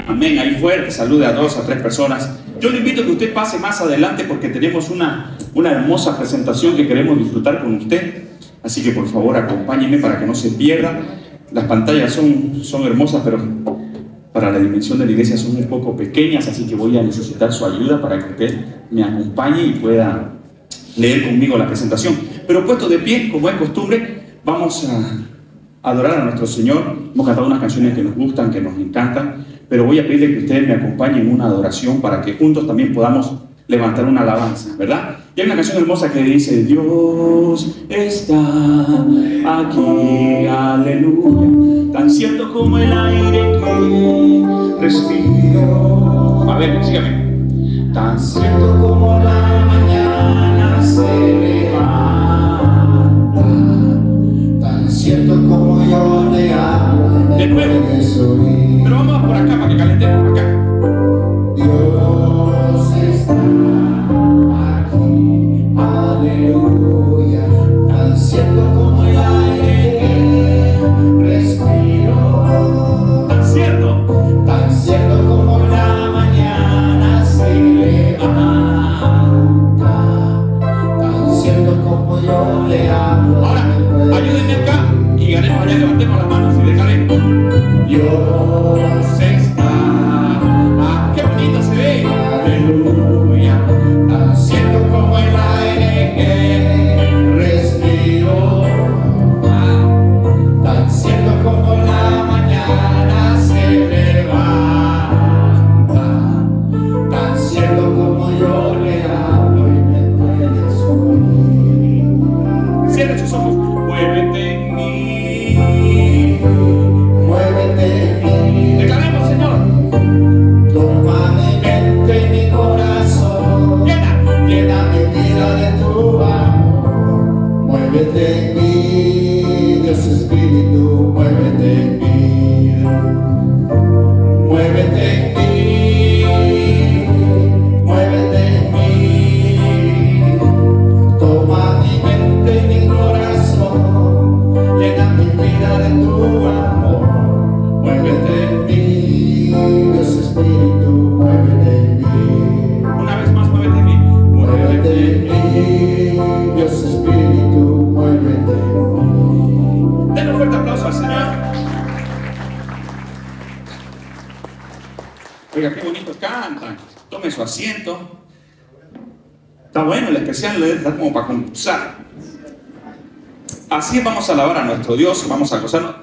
Amén, ahí fuerte, salude a 2 a 3 personas. Yo le invito a que usted pase más adelante porque tenemos una hermosa presentación que queremos disfrutar con usted. Así que por favor acompáñeme para que no se pierda. Las pantallas son hermosas, pero para la dimensión de la iglesia son un poco pequeñas, así que voy a necesitar su ayuda para que usted me acompañe y pueda leer conmigo la presentación. Pero puesto de pie, como es costumbre, vamos a adorar a nuestro Señor. Hemos cantado unas canciones que nos gustan, que nos encantan, pero voy a pedirle que ustedes me acompañen en una adoración para que juntos también podamos levantar una alabanza, ¿verdad? Y hay una canción hermosa que dice: Dios está aquí, aleluya, tan cierto como el aire que respiro. A ver, sígame. Tan cierto como la mañana se levanta, tan cierto como yo le hablo. De nuevo, pero vamos por acá para que calentemos acá. Dios está aquí, aleluya, tan cierto como el aire que respiro, tan cierto como la mañana se levanta, tan cierto como yo le hablo. Ahora, ayúdenme acá y ganemos allá, levantemos las manos y declaremos: Dios está. ¡Qué bonito se ve! ¡Aleluya! Tan cierto como el aire que respiro, tan cierto como la mañana se levanta, tan cierto como yo le hablo y me puedes oír. Cierre sus ojos. Muévete en mí, muévete en mí. Declaremos, Señor. Toma mi mente y mi corazón, llena mi vida de tu amor. Muévete en mí, Dios Espíritu, muévete en mí. Muévete en mí, muévete en mí. Toma mi mente y mi corazón, llena mi vida de tu amor. Muévete en mí, Dios Espíritu, muévete en mí. Una vez más, muévete en mí. Muévete en mí, Dios Espíritu, muévete en mí. Den un fuerte aplauso al Señor. Oiga, qué bonitos cantan. Tome su asiento. Está bueno, el especial le da como para concursar. Así vamos a alabar a nuestro Dios, vamos a gozarnos.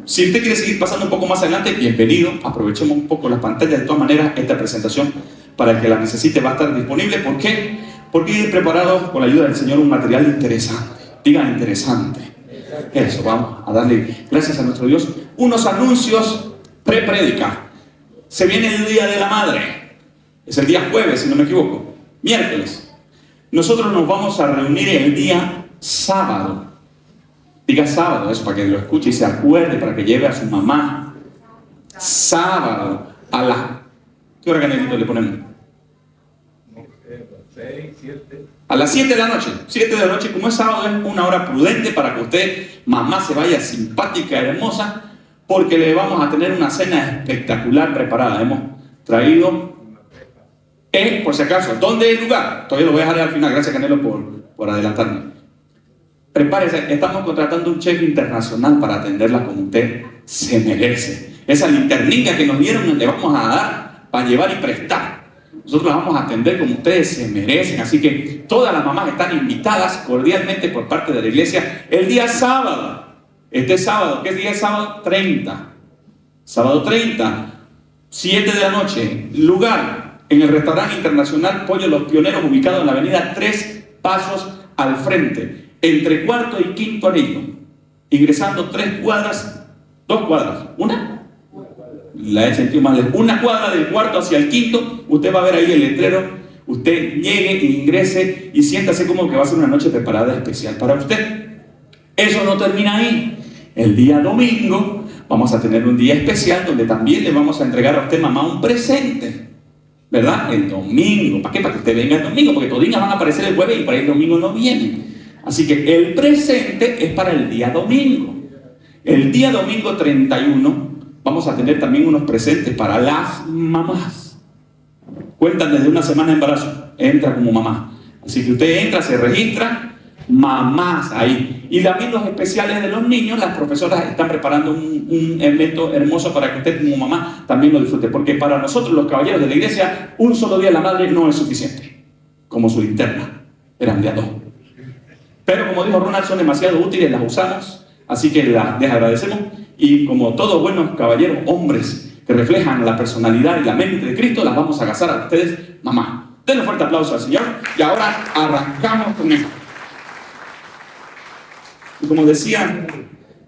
Si usted quiere seguir pasando un poco más adelante, bienvenido. Aprovechemos un poco las pantallas. De todas maneras, esta presentación, para el que la necesite, va a estar disponible. ¿Por qué? Porque he preparado, con la ayuda del Señor, un material interesante. Digan interesante. Eso, vamos a darle gracias a nuestro Dios. Unos anuncios pre-prédica. Se viene el Día de la Madre. Es el día jueves, si no me equivoco. Miércoles. Nosotros nos vamos a reunir el día sábado. Diga sábado, eso para que lo escuche y se acuerde, para que lleve a su mamá. Sábado a las... ¿Qué hora, Canelito, le ponemos? 6, 7. A las 7 de la noche. 7 de la noche, como es sábado, es una hora prudente para que usted, mamá, se vaya simpática, hermosa, porque le vamos a tener una cena espectacular preparada. Hemos traído, por si acaso, ¿dónde es el lugar? Todavía lo voy a dejar al final. Gracias, Canelo, por adelantarme. Prepárese, estamos contratando un chef internacional para atenderla como usted se merece. Esa linternica que nos dieron le vamos a dar para llevar y prestar. Nosotros la vamos a atender como ustedes se merecen. Así que todas las mamás están invitadas cordialmente por parte de la iglesia el día sábado. Este sábado, ¿qué día es sábado? 30. Sábado 30, 7 de la noche. Lugar en el restaurante internacional Pollo Los Pioneros, ubicado en la avenida 3 Pasos al frente, entre cuarto y quinto anillo, ingresando 3 cuadras, 2 cuadras, ¿una? La he sentido mal. Una cuadra del cuarto hacia el quinto, usted va a ver ahí el letrero. Usted llegue, ingrese y siéntase como que va a ser una noche preparada especial para usted. Eso no termina ahí. El día domingo vamos a tener un día especial donde también le vamos a entregar a usted, mamá, un presente, ¿verdad? El domingo. ¿Para qué? Para que usted venga el domingo, porque todinas van a aparecer el jueves y para el domingo no vienen. Así que el presente es para el día domingo. El día domingo 31 vamos a tener también unos presentes para las mamás. Cuentan desde una semana de embarazo, entra como mamá. Así que usted entra, se registra, mamás ahí. Y también los especiales de los niños, las profesoras están preparando un evento hermoso para que usted como mamá también lo disfrute. Porque para nosotros los caballeros de la iglesia, un solo día de la madre no es suficiente. Como su linterna, eran de a dos. Pero como dijo Ronald, son demasiado útiles, las usamos, así que las agradecemos. Y como todos buenos caballeros, hombres que reflejan la personalidad y la mente de Cristo, las vamos a casar a ustedes, mamá. Denle un fuerte aplauso al Señor y ahora arrancamos con esto. Y como decía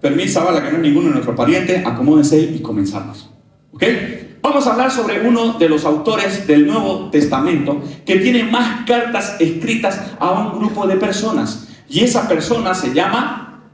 Fermín Zavala, que no es ninguno de nuestros parientes, acomódense y comenzamos. ¿Ok? Vamos a hablar sobre uno de los autores del Nuevo Testamento que tiene más cartas escritas a un grupo de personas. Y esa persona se llama...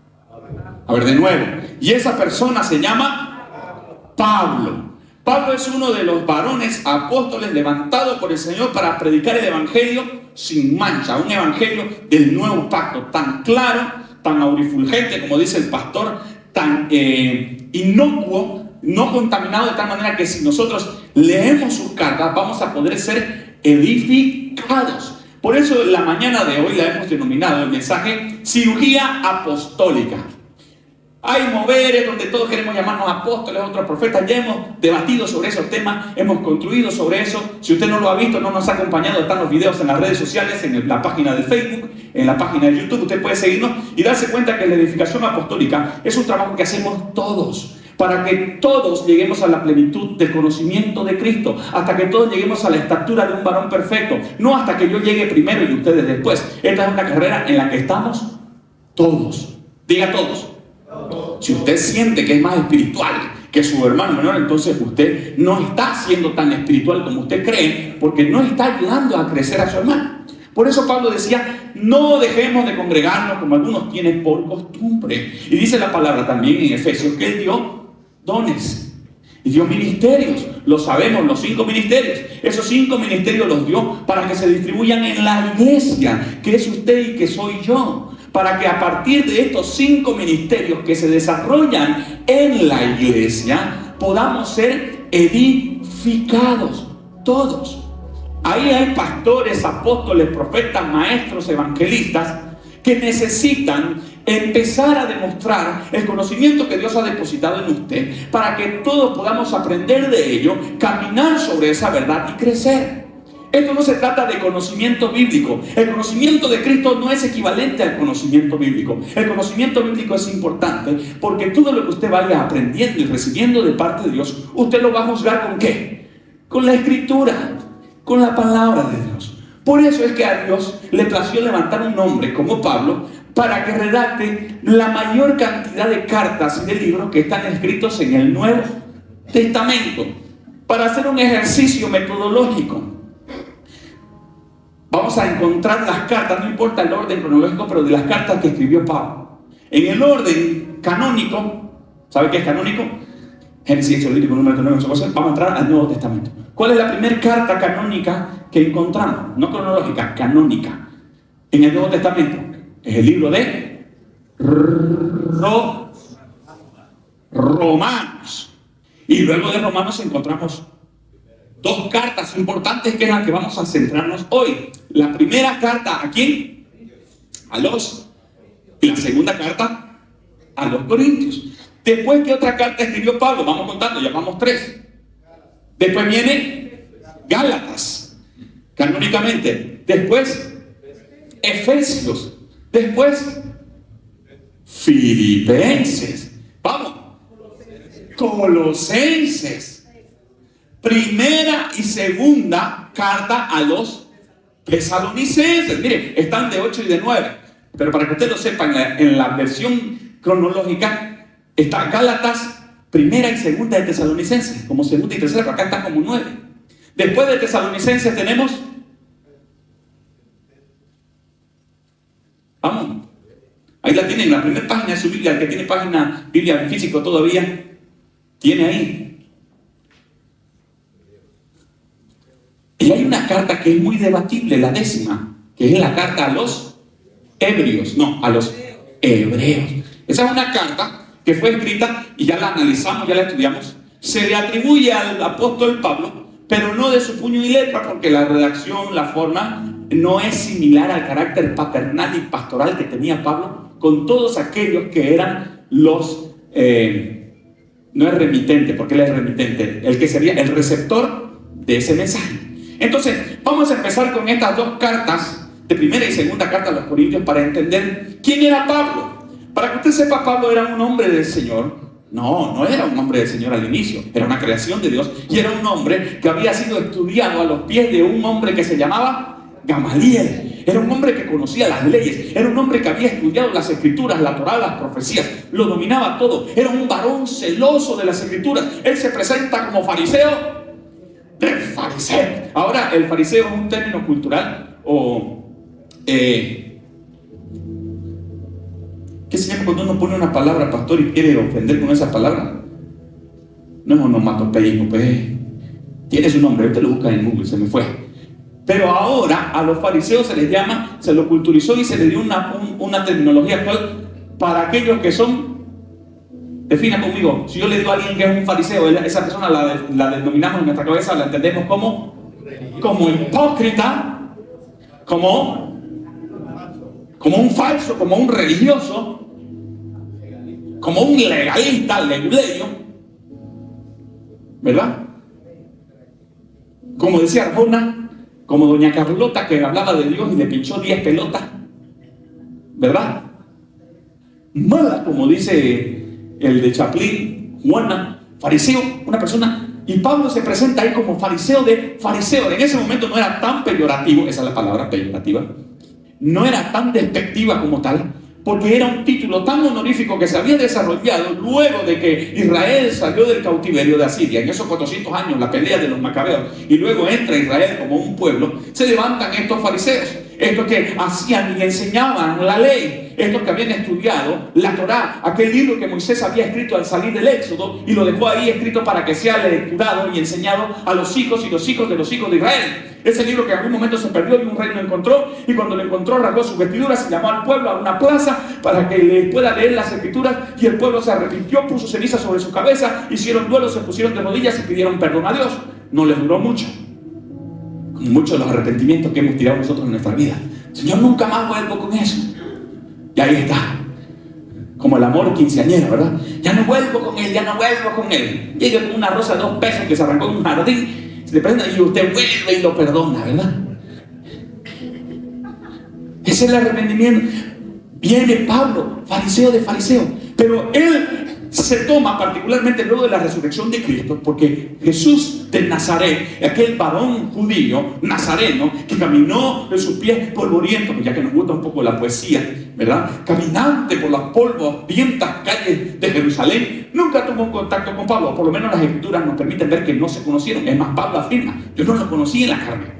A ver, de nuevo. Y esa persona se llama Pablo. Pablo es uno de los varones apóstoles levantados por el Señor para predicar el evangelio sin mancha. Un evangelio del nuevo pacto tan claro, tan aurifulgente, como dice el pastor, tan inocuo, no contaminado, de tal manera que si nosotros leemos sus cartas vamos a poder ser edificados. Por eso en la mañana de hoy la hemos denominado el mensaje cirugía apostólica. Hay moveres donde todos queremos llamarnos apóstoles, otros profetas. Ya hemos debatido sobre esos temas, hemos construido sobre eso. Si usted no lo ha visto, no nos ha acompañado, están los videos en las redes sociales, en la página de Facebook, en la página de YouTube. Usted puede seguirnos y darse cuenta que la edificación apostólica es un trabajo que hacemos todos, para que todos lleguemos a la plenitud del conocimiento de Cristo, hasta que todos lleguemos a la estatura de un varón perfecto, no hasta que yo llegue primero y ustedes después. Esta es una carrera en la que estamos todos. Diga todos. Si usted siente que es más espiritual que su hermano menor, entonces usted no está siendo tan espiritual como usted cree, porque no está ayudando a crecer a su hermano. Por eso Pablo decía, no dejemos de congregarnos como algunos tienen por costumbre. Y dice la palabra también en Efesios que Él dio dones y dio ministerios. Lo sabemos, los 5 ministerios. Esos 5 ministerios los dio para que se distribuyan en la iglesia, que es usted y que soy yo. Para que a partir de estos 5 ministerios que se desarrollan en la iglesia, podamos ser edificados todos. Ahí hay pastores, apóstoles, profetas, maestros, evangelistas que necesitan empezar a demostrar el conocimiento que Dios ha depositado en usted, para que todos podamos aprender de ello, caminar sobre esa verdad y crecer. Esto no se trata de conocimiento bíblico. El conocimiento de Cristo no es equivalente al conocimiento bíblico. El conocimiento bíblico es importante porque todo lo que usted vaya aprendiendo y recibiendo de parte de Dios, usted lo va a juzgar ¿con qué? Con la Escritura, con la palabra de Dios. Por eso es que a Dios le plació levantar un hombre como Pablo para que redacte la mayor cantidad de cartas y de libros que están escritos en el Nuevo Testamento, para hacer un ejercicio metodológico. Vamos a encontrar las cartas, no importa el orden cronológico, pero de las cartas que escribió Pablo. En el orden canónico, ¿sabe qué es canónico? Génesis, Éxodo, Levítico, Número, Deuteronomio, vamos a entrar al Nuevo Testamento. ¿Cuál es la primera carta canónica que encontramos? No cronológica, canónica. En el Nuevo Testamento. Es el libro de Romanos. Y luego de Romanos encontramos 2 cartas importantes que es la que vamos a centrarnos hoy. La primera carta, ¿a quién? A los. Y la segunda carta, a los Corintios. Después, ¿qué otra carta escribió Pablo? Vamos contando, ya vamos 3. Después viene Gálatas, canónicamente. Después, Efesios. Después, Filipenses. Vamos. Colosenses. Primera y segunda carta a los tesalonicenses. Mire, están de 8 y de 9. Pero para que usted lo sepa, en la versión cronológica está Gálatas, primera y segunda de Tesalonicenses, como segunda y tercera, pero acá está como 9. Después de Tesalonicenses tenemos, vamos, ahí la tienen, la primera página de su Biblia. El que tiene página Biblia en físico todavía, tiene ahí. Y hay una carta que es muy debatible, la 10ª, que es la carta a los hebreos. Esa es una carta que fue escrita y ya la analizamos, ya la estudiamos se le atribuye al apóstol Pablo, pero no de su puño y letra, porque la redacción, la forma, no es similar al carácter paternal y pastoral que tenía Pablo con todos aquellos que eran los, no es remitente, porque él es remitente, el que sería el receptor de ese mensaje. Entonces, vamos a empezar con estas dos cartas, de primera y segunda carta a los Corintios, para entender quién era Pablo. Para que usted sepa, Pablo era un hombre del Señor. No era un hombre del Señor al inicio, era una creación de Dios, y era un hombre que había sido estudiado a los pies de un hombre que se llamaba Gamaliel. Era un hombre que conocía las leyes, era un hombre que había estudiado las escrituras, la Torá, las profecías, lo dominaba todo. Era un varón celoso de las escrituras. Él se presenta como fariseo del fariseo. Ahora, el fariseo es un término cultural o ¿qué se llama cuando uno pone una palabra, pastor, y quiere ofender con esa palabra? No es onomatopeico, pues tiene su nombre, usted lo busca en Google, se me fue. Pero ahora a los fariseos se les llama, se lo culturizó y se le dio una terminología actual para aquellos que son, defina conmigo, si yo le digo a alguien que es un fariseo, esa persona la denominamos en nuestra cabeza, la entendemos como hipócrita, como un falso, como un religioso, como un legalista, leguleyo, ¿verdad? Como decía Arjona, como doña Carlota, que hablaba de Dios y le pinchó 10 pelotas, ¿verdad? Mala, como dice el de Chaplin, Juana, fariseo, una persona. Y Pablo se presenta ahí como fariseo de fariseo. En ese momento no era tan peyorativo, esa es la palabra, peyorativa. No era tan despectiva como tal, porque era un título tan honorífico que se había desarrollado luego de que Israel salió del cautiverio de Asiria. En esos 400 años, la pelea de los macabeos, y luego entra Israel como un pueblo, se levantan estos fariseos, estos que hacían y enseñaban la ley, estos que habían estudiado la Torá, aquel libro que Moisés había escrito al salir del Éxodo, y lo dejó ahí escrito para que sea lecturado y enseñado a los hijos y los hijos de los hijos de Israel. Ese libro que en algún momento se perdió y un rey lo encontró, y cuando lo encontró rasgó sus vestiduras y llamó al pueblo a una plaza para que le pueda leer las escrituras, y el pueblo se arrepintió, puso ceniza sobre su cabeza, hicieron duelo, se pusieron de rodillas y pidieron perdón a Dios. No les duró mucho, como muchos de los arrepentimientos que hemos tirado nosotros en nuestra vida. Señor, nunca más vuelvo con eso. Y ahí está, como el amor quinceañero, ¿verdad? Ya no vuelvo con él, ya no vuelvo con él. Llega con una rosa de 2 pesos que se arrancó en un jardín, se le presenta y usted vuelve y lo perdona, ¿verdad? Ese es el arrepentimiento. Viene Pablo, fariseo de fariseo, pero él se toma particularmente luego de la resurrección de Cristo, porque Jesús de Nazaret, aquel varón judío nazareno que caminó en sus pies polvorientos, ya que nos gusta un poco la poesía, ¿verdad? Caminante por las polvorientas calles de Jerusalén, nunca tuvo un contacto con Pablo. Por lo menos las escrituras nos permiten ver que no se conocieron. Es más, Pablo afirma: yo no lo conocí en la carne.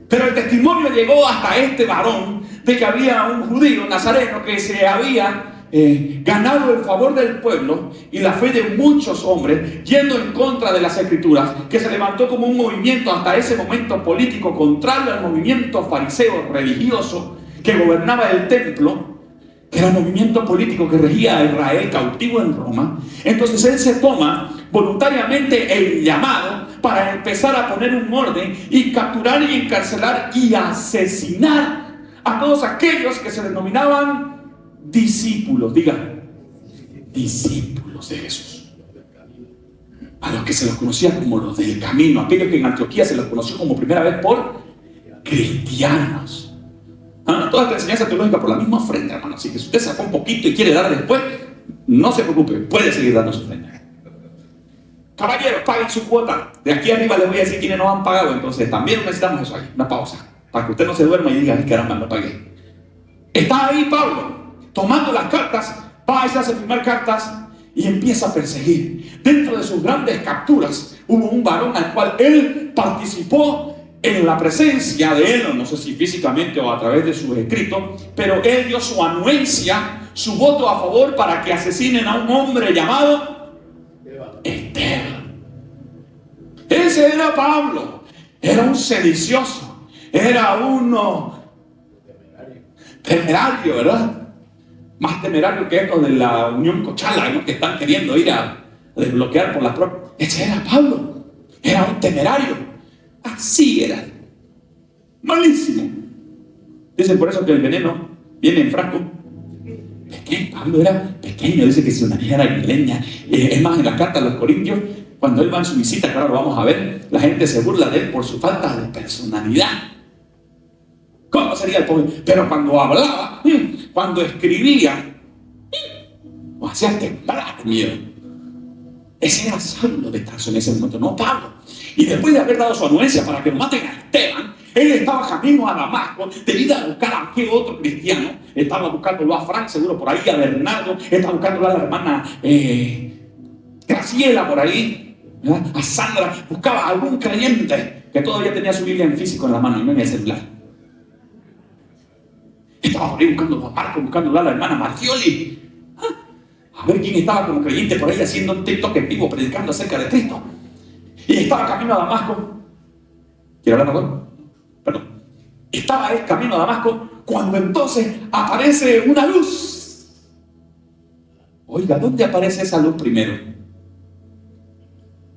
Pero el testimonio llegó hasta este varón de que había un judío nazareno que se había ganado el favor del pueblo y la fe de muchos hombres, yendo en contra de las escrituras, que se levantó como un movimiento hasta ese momento político contrario al movimiento fariseo religioso que gobernaba el templo, que era el movimiento político que regía a Israel cautivo en Roma. Entonces él se toma voluntariamente el llamado para empezar a poner un orden y capturar y encarcelar y asesinar a todos aquellos que se denominaban discípulos, digan, discípulos de Jesús, a los que se los conocía como los del camino, aquellos que en Antioquía se los conoció como primera vez por cristianos. Toda esta enseñanza teológica por la misma ofrenda, hermano. Así que si usted sacó un poquito y quiere dar después, no se preocupe, puede seguir dando su ofrenda. Caballeros, paguen su cuota. De aquí arriba les voy a decir quiénes no han pagado. Entonces también necesitamos eso ahí, una pausa, para que usted no se duerma y diga: ay, caramba, no pagué. Está ahí Pablo tomando las cartas, va a hacerse firmar cartas y empieza a perseguir. Dentro de sus grandes capturas hubo un varón al cual él participó en la presencia de él, no sé si físicamente o a través de sus escritos, pero él dio su anuencia, su voto a favor para que asesinen a un hombre llamado Esteban. Ese era Pablo. Era un sedicioso, era uno temerario, ¿verdad? Más temerario que estos de la Unión Cochala, ¿no? Que están queriendo ir a desbloquear por las pruebas. Ese era Pablo. Era un temerario. Así era. Malísimo. Dicen por eso que el veneno viene en frasco pequeño. Pablo era pequeño. Dice que su nariz era leña. Es más, en la carta a los Corintios, cuando él va en su visita, que ahora lo vamos a ver, la gente se burla de él por su falta de personalidad. ¿Cómo sería el pobre? Pero cuando hablaba, cuando escribía, lo hacía temblar de miedo. Ese era Saulo de Tarso en ese momento, no Pablo. Y después de haber dado su anuencia para que lo maten a Esteban, él estaba camino a Damasco, debido a buscar a qué otro cristiano. Estaba buscándolo a Frank, seguro por ahí, a Bernardo, estaba buscándolo a la hermana Graciela por ahí, ¿verdad? A Sandra. Buscaba a algún creyente que todavía tenía su Biblia en físico en la mano y no en el celular. Estaba por ahí buscándolo a Marco, buscándolo a la hermana Martioli. A ver quién estaba como creyente por ahí haciendo un TikTok en vivo predicando acerca de Cristo. Y estaba camino a Damasco. ¿Quiere hablar con? Perdón. Estaba él camino a Damasco cuando entonces aparece una luz. Oiga, ¿dónde aparece esa luz primero?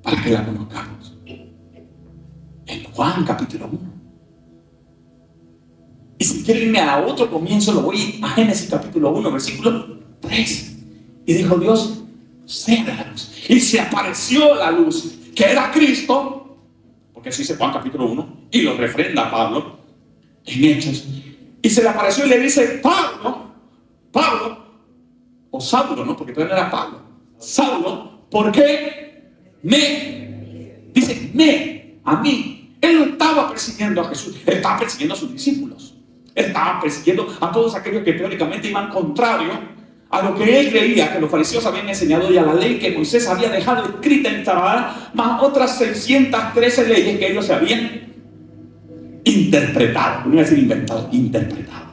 Para que la conozcamos. En Juan capítulo 1. Y si quieren irme a otro comienzo, lo voy a Génesis capítulo 1, versículo 3. Y dijo Dios, sea la luz. Y se apareció la luz, que era Cristo, porque eso dice Juan capítulo 1, y lo refrenda Pablo en Hechos. Y se le apareció y le dice, Pablo, o Saulo, ¿no? Porque todavía no era Pablo. Saulo, ¿por qué a mí? Él no estaba persiguiendo a Jesús, él estaba persiguiendo a sus discípulos. Él estaba persiguiendo a todos aquellos que teóricamente iban contrario a lo que él creía que los fariseos habían enseñado y a la ley que Moisés había dejado escrita en Tabara, más otras 613 leyes que ellos se habían interpretado, no iba a decir inventado, interpretado.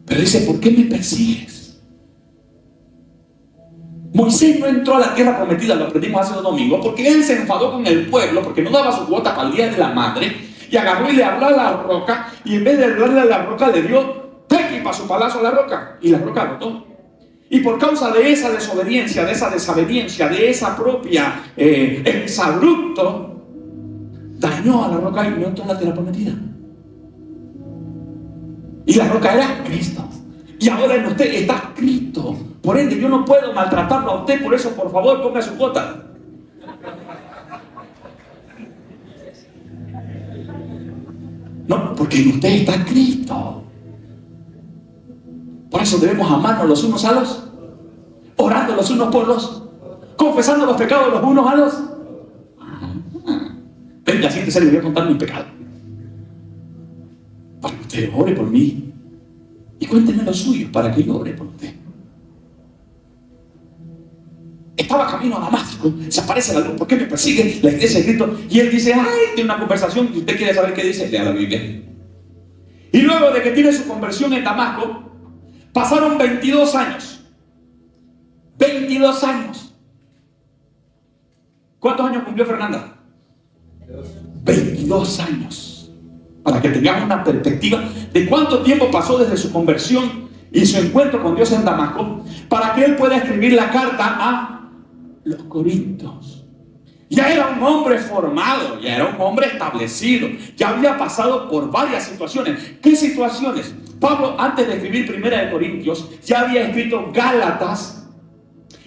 Pero dice, ¿por qué me persigues? Moisés no entró a la tierra prometida, lo aprendimos hace 2 domingos, porque él se enfadó con el pueblo, porque no daba su cuota para el día de la madre, y agarró y le habló a la roca, y en vez de hablarle a la roca le dio para su palazo a la roca, y la roca botó. Y por causa de esa desobediencia, de esa desaveniencia, de esa propia exabrupto, dañó a la roca y no entró a la tierra prometida. Y la roca era Cristo. Y ahora en usted está Cristo. Por ende, yo no puedo maltratarlo a usted, por eso, por favor, ponga su cuota. No, porque en usted está Cristo. Por eso debemos amarnos los unos a los, orando los unos por los, confesando los pecados los unos a los. Venga, siéntese, le voy a contar mi pecado. Para que usted ore por mí. Y cuénteme los suyos para que yo ore por usted. Estaba camino a Damasco, se aparece la luz, ¿por qué me persigue? La iglesia de Cristo. Y él dice, tiene una conversación, y usted quiere saber qué dice, lea la Biblia. Y luego de que tiene su conversión en Damasco, pasaron 22 años. 22 años. ¿Cuántos años cumplió Fernanda? 22 años. Para que tengamos una perspectiva de cuánto tiempo pasó desde su conversión y su encuentro con Dios en Damasco, para que él pueda escribir la carta a los Corintios. Ya era un hombre formado, ya era un hombre establecido, ya había pasado por varias situaciones. ¿Qué situaciones? Pablo, antes de escribir Primera de Corintios, ya había escrito Gálatas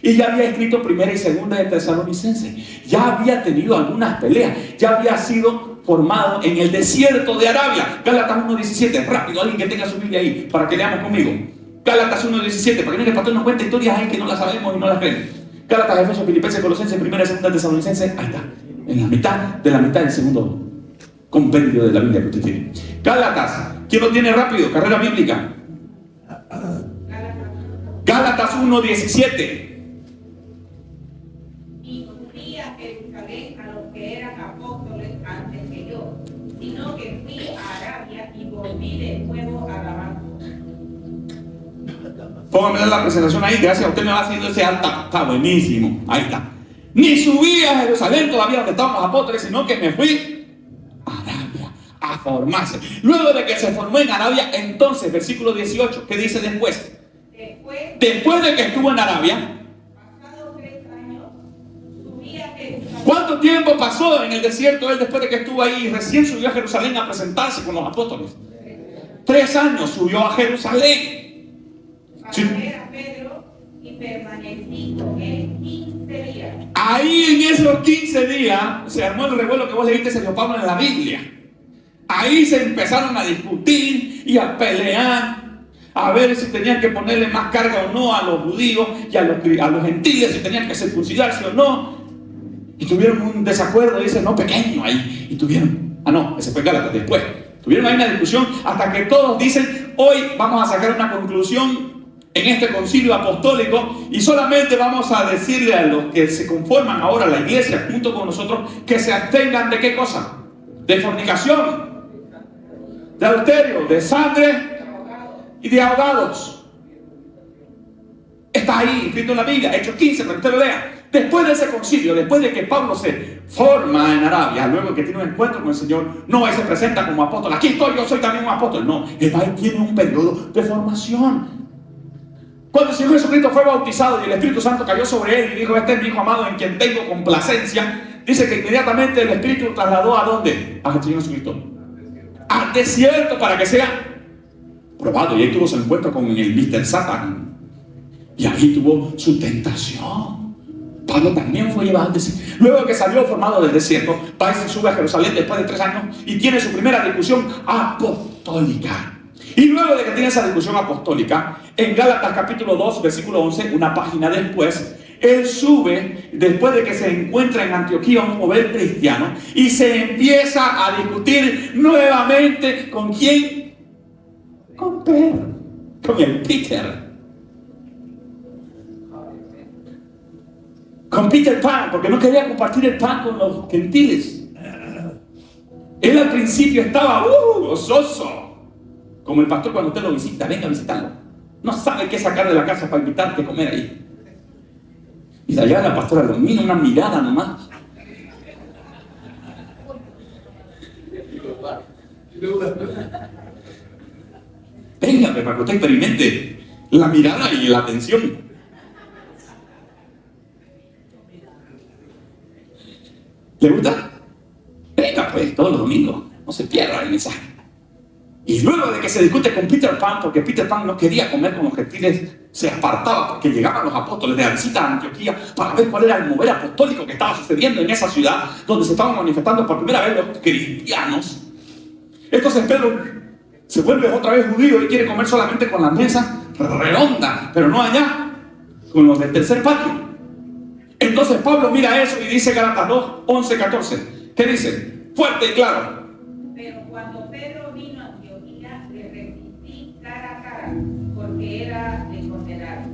y ya había escrito Primera y Segunda de Tesalonicenses. Ya había tenido algunas peleas, ya había sido formado en el desierto de Arabia. Gálatas 1:17, rápido, alguien que tenga su Biblia ahí para que leamos conmigo. Gálatas 1:17, para que no el pastor nos cuente historias ahí que no las sabemos y no las creen. Gálatas, Efesios, Filipenses, Colosenses, Primera y Segunda Tesalonicenses, ahí está, en la mitad del segundo compendio de la Biblia que usted tiene. Gálatas, ¿quién lo tiene rápido? Carrera bíblica. Gálatas 1:17. Y no fui a Jerusalén a los que eran apóstoles antes que yo, sino que fui a Arabia y volví de nuevo a Damasco. Póngame la presentación ahí, gracias a usted me va haciendo ese alta, está buenísimo, ahí está. Ni subí a Jerusalén todavía donde estaban los apóstoles, sino que me fui a Arabia a formarse. Luego de que se formó en Arabia, entonces, versículo 18, ¿qué dice después? Después de que estuvo en Arabia, ¿Cuánto tiempo pasó en el desierto él después de que estuvo ahí? Recién subió a Jerusalén a presentarse con los apóstoles. 3 años subió a Jerusalén. Para ver a Pedro y permanecí con él 15 días. Ahí en esos 15 días se armó el revuelo que vos leíste, Sergio Pablo, en la Biblia. Ahí se empezaron a discutir y a pelear, a ver si tenían que ponerle más carga o no a los judíos y a los gentiles, si tenían que circuncidarse o no. Y tuvieron un desacuerdo, dice, no, pequeño ahí. Y tuvieron, ese fue Gálatas después. Tuvieron ahí una discusión hasta que todos dicen, hoy vamos a sacar una conclusión en este concilio apostólico y solamente vamos a decirle a los que se conforman ahora a la iglesia junto con nosotros que se abstengan de ¿qué cosa? De fornicación, de adulterio, de sangre y de ahogados. Está ahí escrito en la Biblia, Hechos 15, para que usted lo lea. Después de ese concilio, después de que Pablo se forma en Arabia, luego que tiene un encuentro con el Señor, no, él se presenta como apóstol. Aquí estoy, yo soy también un apóstol. No, él tiene un periodo de formación. Cuando el Señor Jesucristo fue bautizado y el Espíritu Santo cayó sobre él y dijo, este es mi hijo amado en quien tengo complacencia, dice que inmediatamente el Espíritu trasladó ¿a dónde? Al Señor Jesucristo. Al desierto para que sea probado. Y ahí tuvo su encuentro con el Mr. Satan. Y ahí tuvo su tentación. Pablo también fue llevado al desierto. Luego de que salió formado del desierto, va y se sube a Jerusalén después de 3 años y tiene su primera discusión apostólica. Y luego de que tiene esa discusión apostólica, en Gálatas capítulo 2, versículo 11, una página después, él sube, después de que se encuentra en Antioquía un mover cristiano, y se empieza a discutir nuevamente ¿con quién? Con Pedro, con el Peter. Con Peter Pan, porque no quería compartir el pan con los gentiles. Él al principio estaba gozoso. Como el pastor cuando usted lo visita, venga a visitarlo. No sabe qué sacar de la casa para invitarte a comer ahí. Y de allá la pastora lo mira, una mirada nomás. Venga, para que usted experimente la mirada y la atención. ¿Le gusta? Venga pues, todos los domingos. No se pierda el mensaje. Y luego de que se discute con Peter Pan, porque Peter Pan no quería comer con los gentiles, se apartaba porque llegaban los apóstoles de la visita a Antioquía para ver cuál era el mover apostólico que estaba sucediendo en esa ciudad donde se estaban manifestando por primera vez los cristianos. Entonces Pedro se vuelve otra vez judío y quiere comer solamente con la mesa redonda, pero no allá, con los del tercer patio. Entonces Pablo mira eso y dice Gálatas 2, 11, 14. ¿Qué dice? Fuerte y claro. Pero cuando Pedro vino a Antioquía, le resistí cara a cara, porque era de condenar.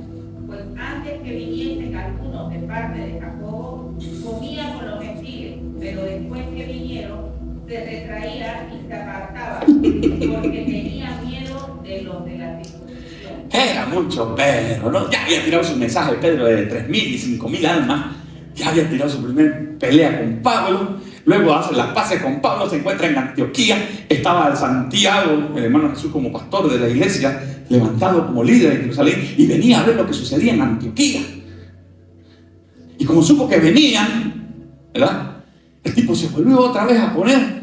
Pues antes que viniesen algunos de parte de Jacobo, comía con los gentiles, pero después que vinieron, se retraía y se apartaba, porque tenía miedo de los de la circuncisión. Era mucho Pedro, ¿no? Ya había tirado su mensaje Pedro de 3.000 y 5.000 almas. Ya había tirado su primer pelea con Pablo. Luego hace las paces con Pablo, se encuentra en Antioquía. Estaba Santiago, el hermano Jesús, como pastor de la iglesia, levantado como líder en Jerusalén, y venía a ver lo que sucedía en Antioquía. Y como supo que venían, ¿verdad? El tipo se volvió otra vez a poner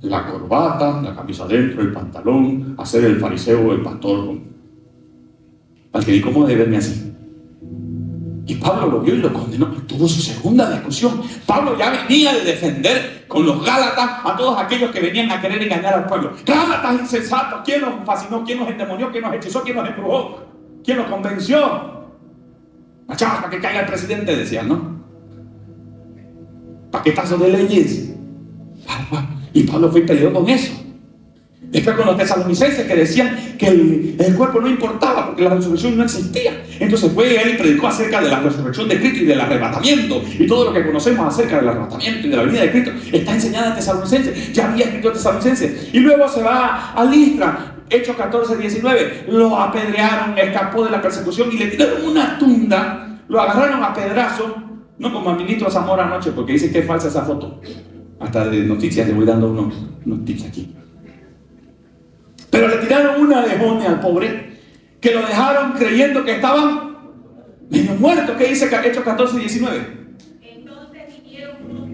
la corbata, la camisa adentro, el pantalón, a ser el fariseo, el pastor. Al que dijo, ¿cómo debe verme así? Y Pablo lo vio y lo condenó. Tuvo su segunda discusión. Pablo ya venía de defender con los Gálatas a todos aquellos que venían a querer engañar al pueblo. Gálatas insensatos. ¿Quién nos fascinó? ¿Quién nos endemonió? ¿Quién nos hechizó? ¿Quién nos embrujó? ¿Quién nos convenció? Machavas para que caiga el presidente, decían, ¿no? Paquetazo de leyes. Y Pablo fue y peleó con eso. Después con los tesalonicenses que decían que el cuerpo no importaba porque la resurrección no existía. Entonces fue él y predicó acerca de la resurrección de Cristo y del arrebatamiento. Y todo lo que conocemos acerca del arrebatamiento y de la venida de Cristo está enseñado en Tesalonicenses. Ya había escrito Tesalonicenses. Y luego se va a Listra. Hechos 14, 19. Lo apedrearon, escapó de la persecución y le tiraron una tunda. Lo agarraron a pedrazo. No como al ministro Zamora anoche, porque dice que es falsa esa foto. Hasta de noticias le voy dando unos tips aquí. Pero le tiraron una demonia al pobre, que lo dejaron creyendo que estaban medio muertos. ¿Qué dice Hechos 14, 19? Entonces vinieron unos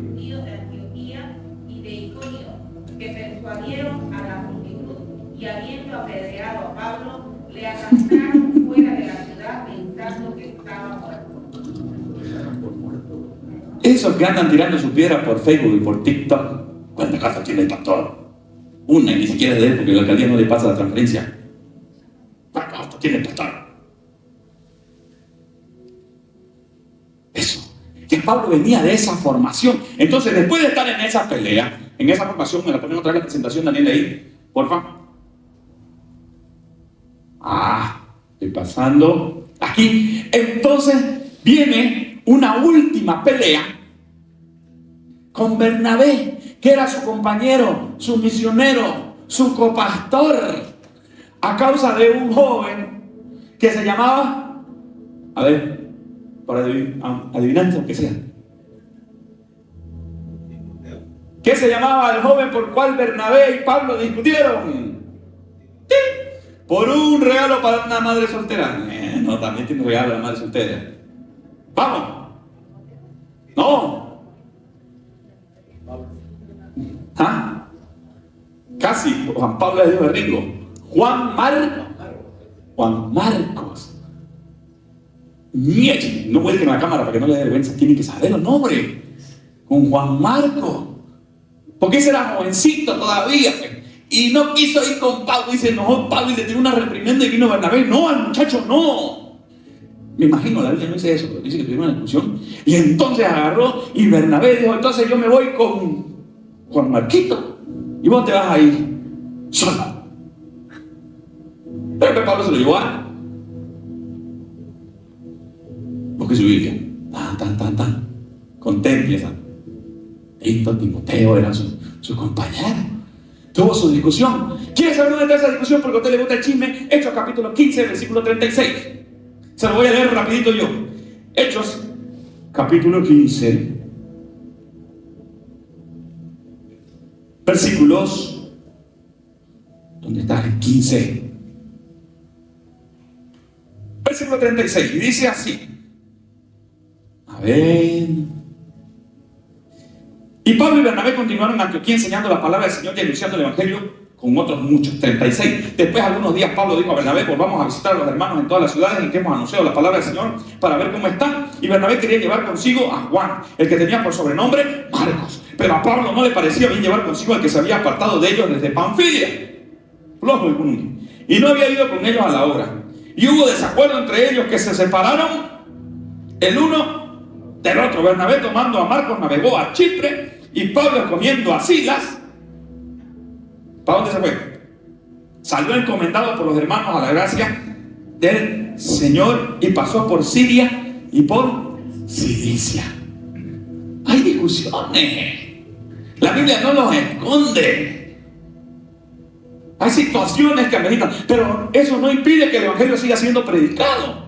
Pablo le arrastraron fuera de la ciudad pensando que estaba muerto. Esos que andan tirando su piedra por Facebook y por TikTok, ¿cuántas casas tiene el pastor? Una, y ni siquiera es de él porque la alcaldía no le pasa la transferencia. ¿Cuántas casas tiene el pastor? Eso. Que Pablo venía de esa formación. Entonces, después de estar en esa pelea, en esa formación, me la ponen otra vez la presentación, Daniel, ahí, porfa. Estoy pasando aquí. Entonces, viene una última pelea con Bernabé, que era su compañero, su misionero, su copastor, a causa de un joven que se llamaba, a ver, para adivinanza, aunque sea, ¿qué se llamaba el joven por cual Bernabé y Pablo discutieron? ¿Sí? Por un regalo para una madre soltera. No, también tiene regalo a la madre soltera. Vamos. No. Casi. Juan Pablo es de Ringo. Juan Marcos. No vuelquen la cámara para que no le dé vergüenza. Tienen que saber los nombres. Con Juan Marcos. Porque ese era jovencito todavía. Y no quiso ir con Pablo. Y se enojó Pablo y le tiró una reprimenda y vino Bernabé. No, al muchacho no. Me imagino, la Biblia no dice eso, pero dice que tuvieron una discusión. Y entonces agarró y Bernabé dijo, entonces yo me voy con Juan Marquito. Y vos te vas a ir solo. Pero que Pablo se lo llevó a... Busque su Biblia. Tan. Contemple esa. Tito, Timoteo era su compañero. Tuvo su discusión. ¿Quiere saber dónde está esa discusión? Porque a usted le gusta el chisme. Hechos capítulo 15, versículo 36. Se lo voy a leer rapidito yo. Hechos capítulo 15, versículos. ¿Dónde está el 15? Versículo 36. Y dice así. A ver. Y Pablo y Bernabé continuaron en Antioquía enseñando la palabra del Señor y anunciando el Evangelio con otros muchos. 36. Después, algunos días, Pablo dijo a Bernabé, volvamos a visitar a los hermanos en todas las ciudades en que hemos anunciado la palabra del Señor para ver cómo están. Y Bernabé quería llevar consigo a Juan, el que tenía por sobrenombre Marcos. Pero a Pablo no le parecía bien llevar consigo al que se había apartado de ellos desde Panfilia. Flojo el cunuque. Y no había ido con ellos a la obra. Y hubo desacuerdo entre ellos que se separaron el uno del otro. Bernabé, tomando a Marcos, navegó a Chipre, y Pablo, escogiendo a Silas, ¿para dónde se fue? Salió encomendado por los hermanos a la gracia del Señor y pasó por Siria y por Cilicia. Hay discusiones. La Biblia no los esconde. Hay situaciones que ameritan, pero eso no impide que el Evangelio siga siendo predicado.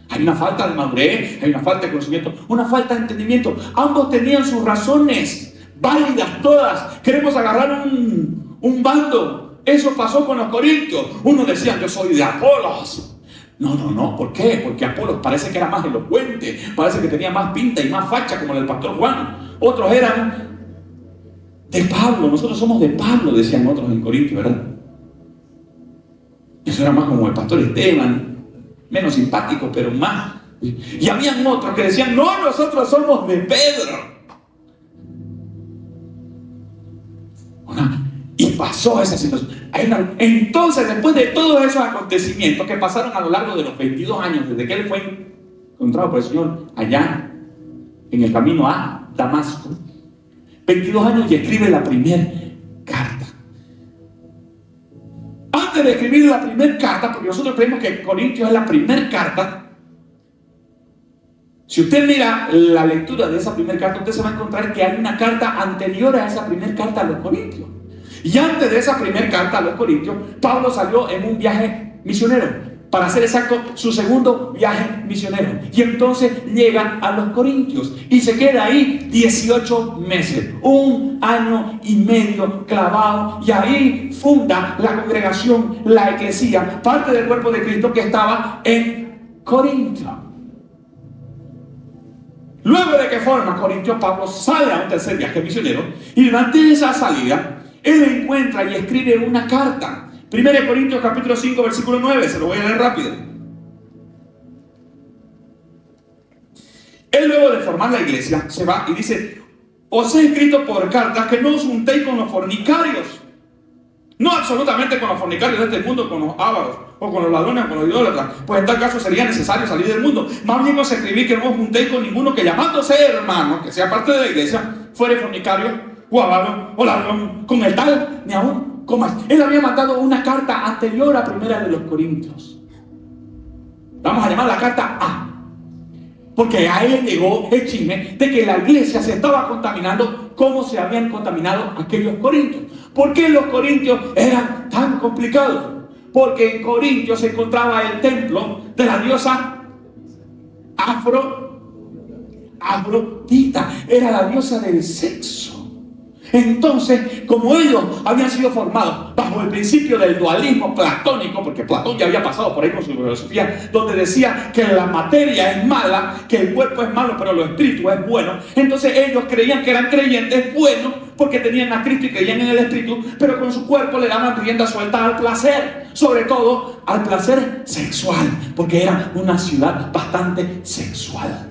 Hay una falta de madurez, hay una falta de conocimiento, una falta de entendimiento. Ambos tenían sus razones, válidas todas. Queremos agarrar un bando. Eso pasó con los corintios. Unos decían, yo soy de Apolos. No, ¿por qué? Porque Apolos parece que era más elocuente, parece que tenía más pinta y más facha como el del pastor Juan. Otros eran de Pablo. Nosotros somos de Pablo, decían otros en Corintios, ¿verdad? Eso era más como el pastor Esteban, menos simpático, pero más. Y habían otros que decían, no, nosotros somos de Pedro. Y pasó esa situación. Entonces, después de todos esos acontecimientos que pasaron a lo largo de los 22 años, desde que él fue encontrado por el Señor allá en el camino a Damasco, 22 años, y escribe la primera carta. Antes de escribir la primera carta, porque nosotros creemos que Corintios es la primera carta, si usted mira la lectura de esa primera carta, usted se va a encontrar que hay una carta anterior a esa primera carta a los Corintios. Y antes de esa primera carta a los Corintios, Pablo salió en un viaje misionero. Para ser exacto, su segundo viaje misionero. Y entonces llega a los Corintios y se queda ahí 18 meses, un año y medio clavado. Y ahí funda la congregación, la eclesía, parte del cuerpo de Cristo que estaba en Corinto. Luego de que forma Corintios, Pablo sale a un tercer viaje misionero y durante esa salida él encuentra y escribe una carta. 1 Corintios capítulo 5, versículo 9, se lo voy a leer rápido. Él luego de formar la iglesia se va y dice: os he escrito por cartas que no os juntéis con los fornicarios. No absolutamente con los fornicarios de este mundo, con los ávaros, o con los ladrones, o con los idólatras, pues en tal caso sería necesario salir del mundo. Más bien os escribí que no os juntéis con ninguno que, llamándose hermano, que sea parte de la iglesia, fuere fornicario, o avaro, o ladrón, con el tal, ni aún comas. Él había mandado una carta anterior a 1 de los Corintios. Vamos a llamar la carta A. Porque a él le llegó el chisme de que la iglesia se estaba contaminando como se habían contaminado aquellos corintios. ¿Por qué los corintios eran tan complicados? Porque en Corintios se encontraba el templo de la diosa Afrodita. Era la diosa del sexo. Entonces, como ellos habían sido formados bajo el principio del dualismo platónico, porque Platón ya había pasado por ahí con su filosofía, donde decía que la materia es mala, que el cuerpo es malo, pero lo espíritu es bueno. Entonces ellos creían que eran creyentes buenos porque tenían a Cristo y creían en el espíritu, pero con su cuerpo le daban rienda suelta al placer, sobre todo al placer sexual, porque era una ciudad bastante sexual.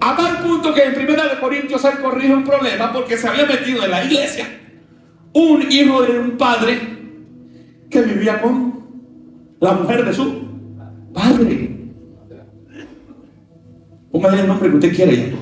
A tal punto que en 1 Corintios él corrige un problema porque se había metido en la iglesia un hijo de un padre que vivía con la mujer de su padre. Póngale el nombre que usted quiera ya.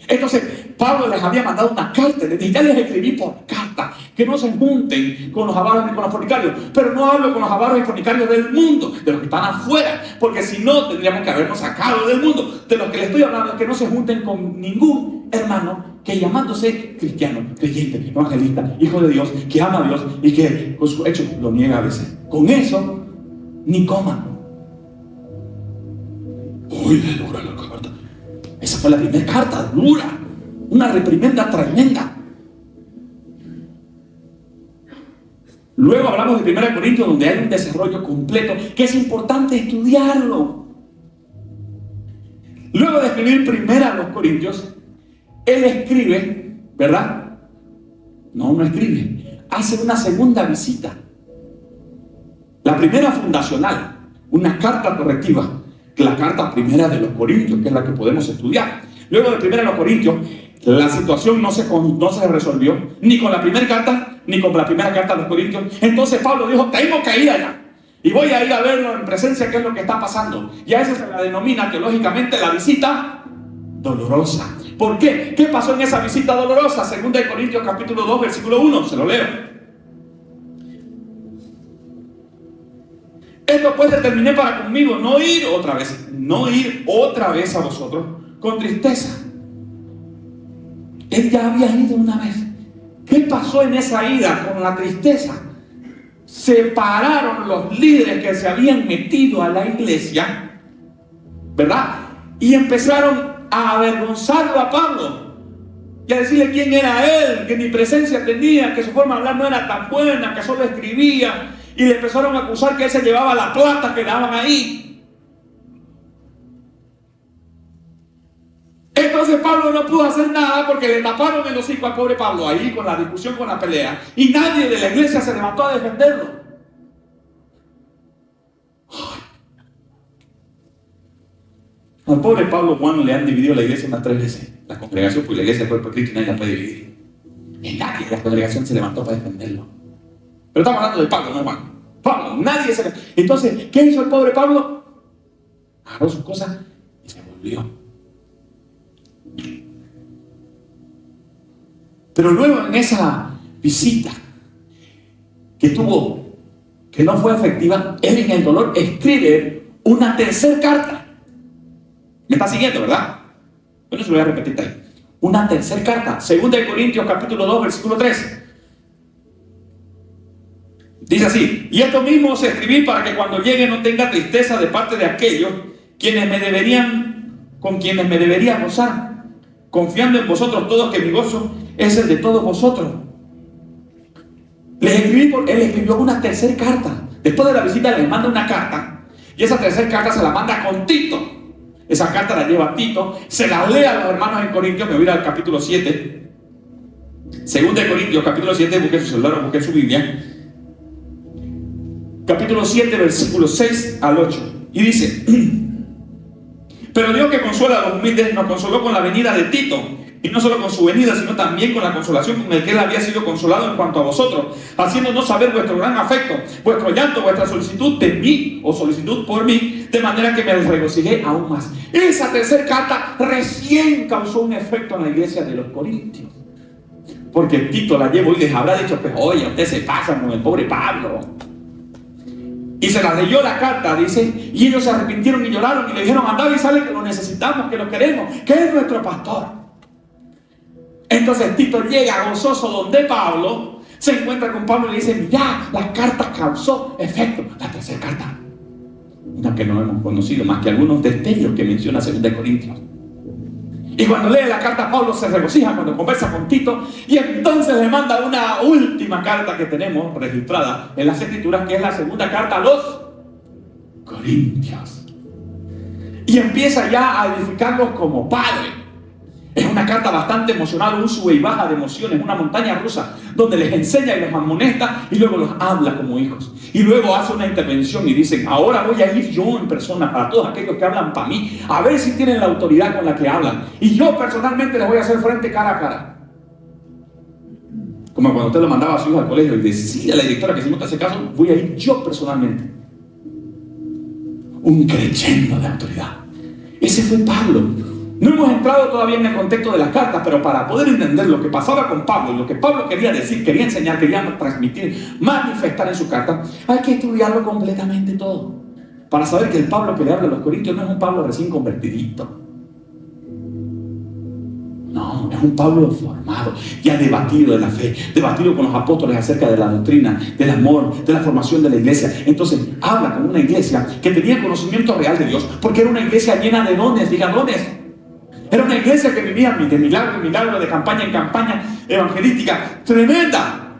Entonces Pablo les había mandado una carta, les dije: ya les escribí por carta que no se junten con los avaros ni con los fornicarios. Pero no hablo con los avaros y fornicarios del mundo, de los que están afuera, porque si no tendríamos que habernos sacado del mundo. De los que les estoy hablando es que no se junten con ningún hermano que, llamándose cristiano, creyente, evangelista, hijo de Dios, que ama a Dios y que con su hecho lo niega a veces. Con eso ni coman. Uy, de dura la carta. Esa fue la primera carta, dura, una reprimenda tremenda. Luego hablamos de 1 Corintios, donde hay un desarrollo completo que es importante estudiarlo. Luego de escribir 1 Corintios, él escribe, ¿verdad? No escribe, hace una segunda visita. La primera fundacional, una carta correctiva, que la carta primera de los Corintios, que es la que podemos estudiar. Luego de 1 Corintios, la situación no se resolvió ni con la primera carta ni con la primera carta de los Corintios. Entonces Pablo dijo: tengo que ir allá y voy a ir a verlo en presencia, qué es lo que está pasando. Y a eso se la denomina teológicamente la visita dolorosa. ¿Por qué? ¿Qué pasó en esa visita dolorosa? 2 Corintios capítulo 2 versículo 1, se lo leo. Esto pues determiné para conmigo no ir otra vez a vosotros con tristeza. Él ya había ido una vez. ¿Qué pasó en esa ida con la tristeza? Separaron los líderes que se habían metido a la iglesia, ¿verdad? Y empezaron a avergonzarlo a Pablo y a decirle quién era él, que ni presencia tenía, que su forma de hablar no era tan buena, que solo escribía. Y le empezaron a acusar que él se llevaba la plata que daban ahí. Entonces Pablo no pudo hacer nada porque le taparon el hocico al pobre Pablo ahí con la discusión, con la pelea. Y nadie de la iglesia se levantó a defenderlo. Al pobre Pablo Juan le han dividido la iglesia unas 3 veces. La congregación, pues la iglesia del cuerpo de Cristo, nadie la puede dividir. Y nadie de la congregación se levantó para defenderlo. Pero estamos hablando de Pablo, no hermano. Pablo, nadie se... Entonces, ¿qué hizo el pobre Pablo? Agarró sus cosas y se volvió. Pero luego en esa visita que tuvo, que no fue efectiva, él en el dolor escribe una tercera carta. ¿Me está siguiendo, verdad? Bueno, se lo voy a repetir ahí. Una tercera carta. 2 Corintios capítulo 2, versículo 3. Dice así: y esto mismo os escribí para que cuando llegue no tenga tristeza de parte de aquellos con quienes me debería gozar, confiando en vosotros todos, que mi gozo es el de todos vosotros. Él escribió una tercera carta. Después de la visita les manda una carta, y esa tercera carta se la manda con Tito. Esa carta la lleva Tito, se la lee a los hermanos en Corintios. Me voy a ir al capítulo 7. Segunda de Corintios, capítulo 7, busque su celular o busque su Biblia. Capítulo 7, versículos 6 al 8. Y dice: pero Dios, que consuela a los humildes, nos consoló con la venida de Tito, y no solo con su venida, sino también con la consolación con el que él había sido consolado en cuanto a vosotros, haciéndonos saber vuestro gran afecto, vuestro llanto, vuestra solicitud de mí, o solicitud por mí, de manera que me regocijé aún más. Esa tercera carta recién causó un efecto en la iglesia de los Corintios, porque Tito la llevó y les habrá dicho: pues oye, ustedes se pasan con el pobre Pablo. Y se las leyó la carta, dice, y ellos se arrepintieron y lloraron y le dijeron: andad y sale, que lo necesitamos, que lo queremos, que es nuestro pastor. Entonces Tito llega gozoso donde Pablo, se encuentra con Pablo y le dice: mira, la carta causó efecto. La tercera carta, una que no hemos conocido más que algunos destellos que menciona 2 Corintios. Y cuando lee la carta, Pablo se regocija cuando conversa con Tito, y entonces le manda una última carta que tenemos registrada en las Escrituras, que es la segunda carta a los Corintios. Y empieza ya a edificarlos como padre. Es una carta bastante emocional, un sube y baja de emociones, una montaña rusa, donde les enseña y los amonesta y luego los habla como hijos. Y luego hace una intervención y dicen: ahora voy a ir yo en persona para todos aquellos que hablan para mí, a ver si tienen la autoridad con la que hablan. Y yo personalmente les voy a hacer frente cara a cara. Como cuando usted lo mandaba a su hijo al colegio y decía a la directora que si no te hace caso, voy a ir yo personalmente. Un creyendo de autoridad. Ese fue Pablo. No hemos entrado todavía en el contexto de las cartas, pero para poder entender lo que pasaba con Pablo y lo que Pablo quería decir, quería enseñar, quería transmitir, manifestar en su carta, hay que estudiarlo completamente todo, para saber que el Pablo que le habla a los Corintios no es un Pablo recién convertidito. No, es un Pablo formado, ya debatido de la fe, debatido con los apóstoles acerca de la doctrina, del amor, de la formación de la iglesia. Entonces habla con una iglesia que tenía conocimiento real de Dios, porque era una iglesia llena de dones, diga dones. Era una iglesia que vivía de milagro en milagro, de campaña en campaña evangelística tremenda.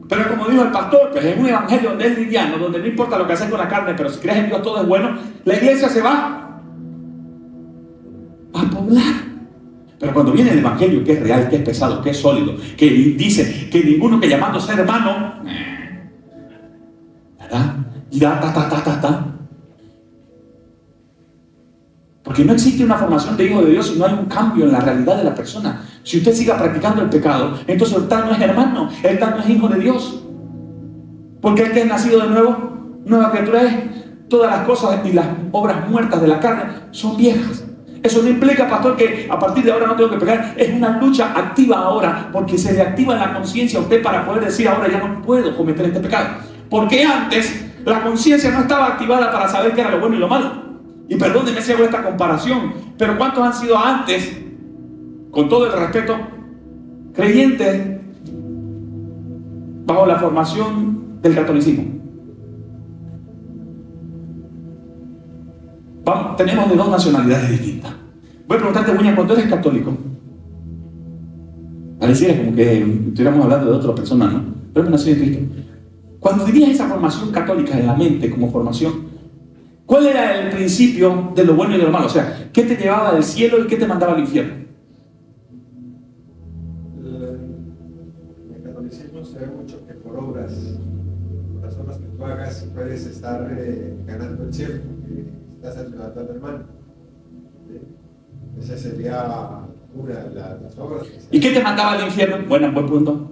Pero como dijo el pastor, pues es un evangelio donde es liviano, donde no importa lo que haces con la carne, pero si crees en Dios todo es bueno. La iglesia se va a poblar. Pero cuando viene el evangelio, que es real, que es pesado, que es sólido, que dice que ninguno que llamándose hermano, ¿verdad? Y da, porque no existe una formación de hijo de Dios si no hay un cambio en la realidad de la persona. Si usted siga practicando el pecado, entonces el tal no es hermano, el tal no es hijo de Dios. Porque el que es nacido de nuevo, nueva criatura es. Todas las cosas y las obras muertas de la carne son viejas. Eso no implica, pastor, que a partir de ahora no tengo que pecar. Es una lucha activa ahora, porque se le activa en la conciencia a usted para poder decir: ahora ya no puedo cometer este pecado. Porque antes la conciencia no estaba activada para saber qué era lo bueno y lo malo. Y perdónenme si hago esta comparación, pero ¿cuántos han sido antes, con todo el respeto, creyentes bajo la formación del catolicismo? Tenemos de dos nacionalidades distintas. Voy a preguntarte, William, ¿cuándo eres católico? Pareciera como que estuviéramos hablando de otra persona, ¿no? Pero nací de Cristo. Cuando tenías esa formación católica en la mente como formación, ¿cuál era el principio de lo bueno y de lo malo? O sea, ¿qué te llevaba del cielo y qué te mandaba al infierno? En el catolicismo se ve mucho que por obras, por las obras que tú hagas, puedes estar ganando el cielo, porque estás ayudando al hermano. Esa sería una de las obras. ¿Y qué te mandaba al infierno? Bueno, buen punto.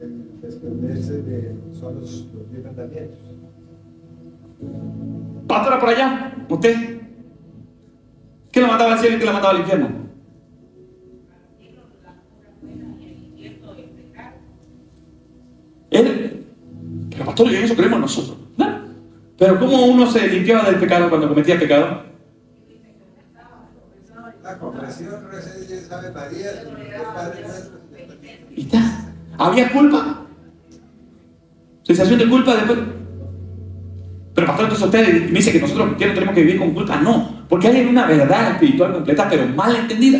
El desprenderse de son los 10 mandamientos. Pastora, por allá, usted, ¿qué le mandaba al cielo y qué le mandaba al infierno? Él, pero pastor, en eso creemos nosotros, ¿no? Pero ¿cómo uno se limpiaba del pecado cuando cometía pecado? La confesión, Ave María, Padre nuestro. ¿Y está? ¿Había culpa? ¿Sensación de culpa después? Pero pastor, entonces usted me dice que nosotros cristianos tenemos que vivir con culpa. No, porque hay una verdad espiritual completa, pero mal entendida.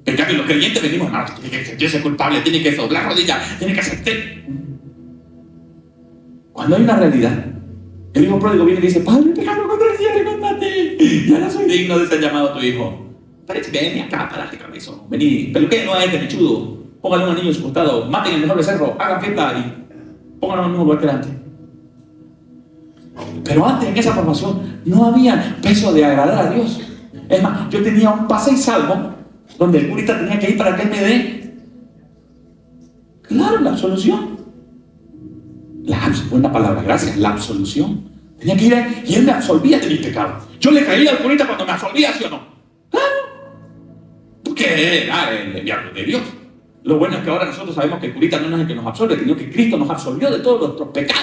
En cambio, los creyentes venimos: hermano, tiene que sentirse culpable, tiene que doblar rodillas, tiene que sentir. Cuando hay una realidad, el hijo pródigo viene y dice: Padre, pecado contra el cielo y contra ti, ya no soy digno de ser llamado tu hijo. Parece, vení acá, parate, cabezón. Vení, peluquero, no a este lechudo. Pónganle un anillo en su costado, maten el mejor becerro, hagan fiesta y pónganlo en el mismo lugar que antes. Pero antes, en esa formación, no había peso de agradar a Dios. Es más, yo tenía un pase y salvo donde el curita tenía que ir para que él me dé, claro, la absolución. Buena palabra, gracias, la absolución. Tenía que ir a él y él me absolvía de mis pecados. Yo le caía al curita cuando me absolvía, ¿sí o no? Claro. Porque era el enviado de Dios. Lo bueno es que ahora nosotros sabemos que el curita no es el que nos absorbe, sino que Cristo nos absolvió de todos nuestros pecados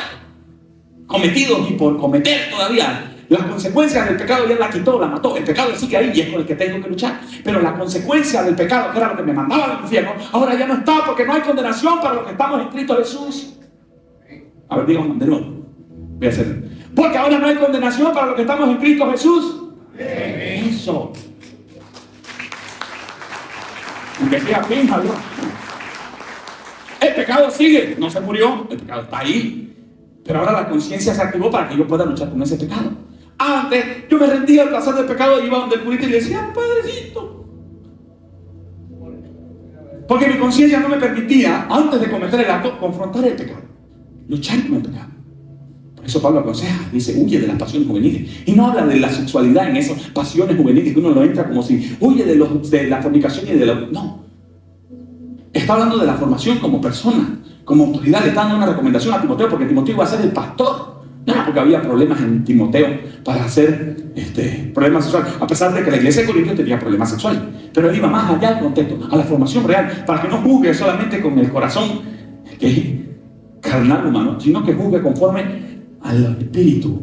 cometidos y por cometer todavía. Las consecuencias del pecado ya la quitó, la mató. El pecado sigue ahí y es con el que tengo que luchar. Pero la consecuencia del pecado, que era lo que me mandaba al infierno, ahora ya no está, porque no hay condenación para los que estamos en Cristo Jesús. A ver, díganme de nuevo. Voy a hacer. Porque ahora no hay condenación para los que estamos en Cristo Jesús. Eso. Aunque sea pinja, Dios. El pecado sigue, no se murió, el pecado está ahí. Pero ahora la conciencia se activó para que yo pueda luchar con ese pecado. Antes, yo me rendía al placer del pecado y iba donde el curita y le decía, Padrecito. Porque mi conciencia no me permitía, antes de cometer el acto, confrontar el pecado. Luchar con el pecado. Por eso Pablo aconseja, dice, huye de las pasiones juveniles. Y no habla de la sexualidad en esas pasiones juveniles que uno lo entra como si huye de la fornicación y de la... No. Está hablando de la formación como persona, como autoridad. Le está dando una recomendación a Timoteo porque Timoteo iba a ser el pastor. No, porque había problemas en Timoteo para hacer problemas sexuales. A pesar de que la iglesia de Corintios tenía problemas sexuales. Pero él iba más allá del contexto, a la formación real, para que no juzgue solamente con el corazón que es carnal humano, sino que juzgue conforme al espíritu,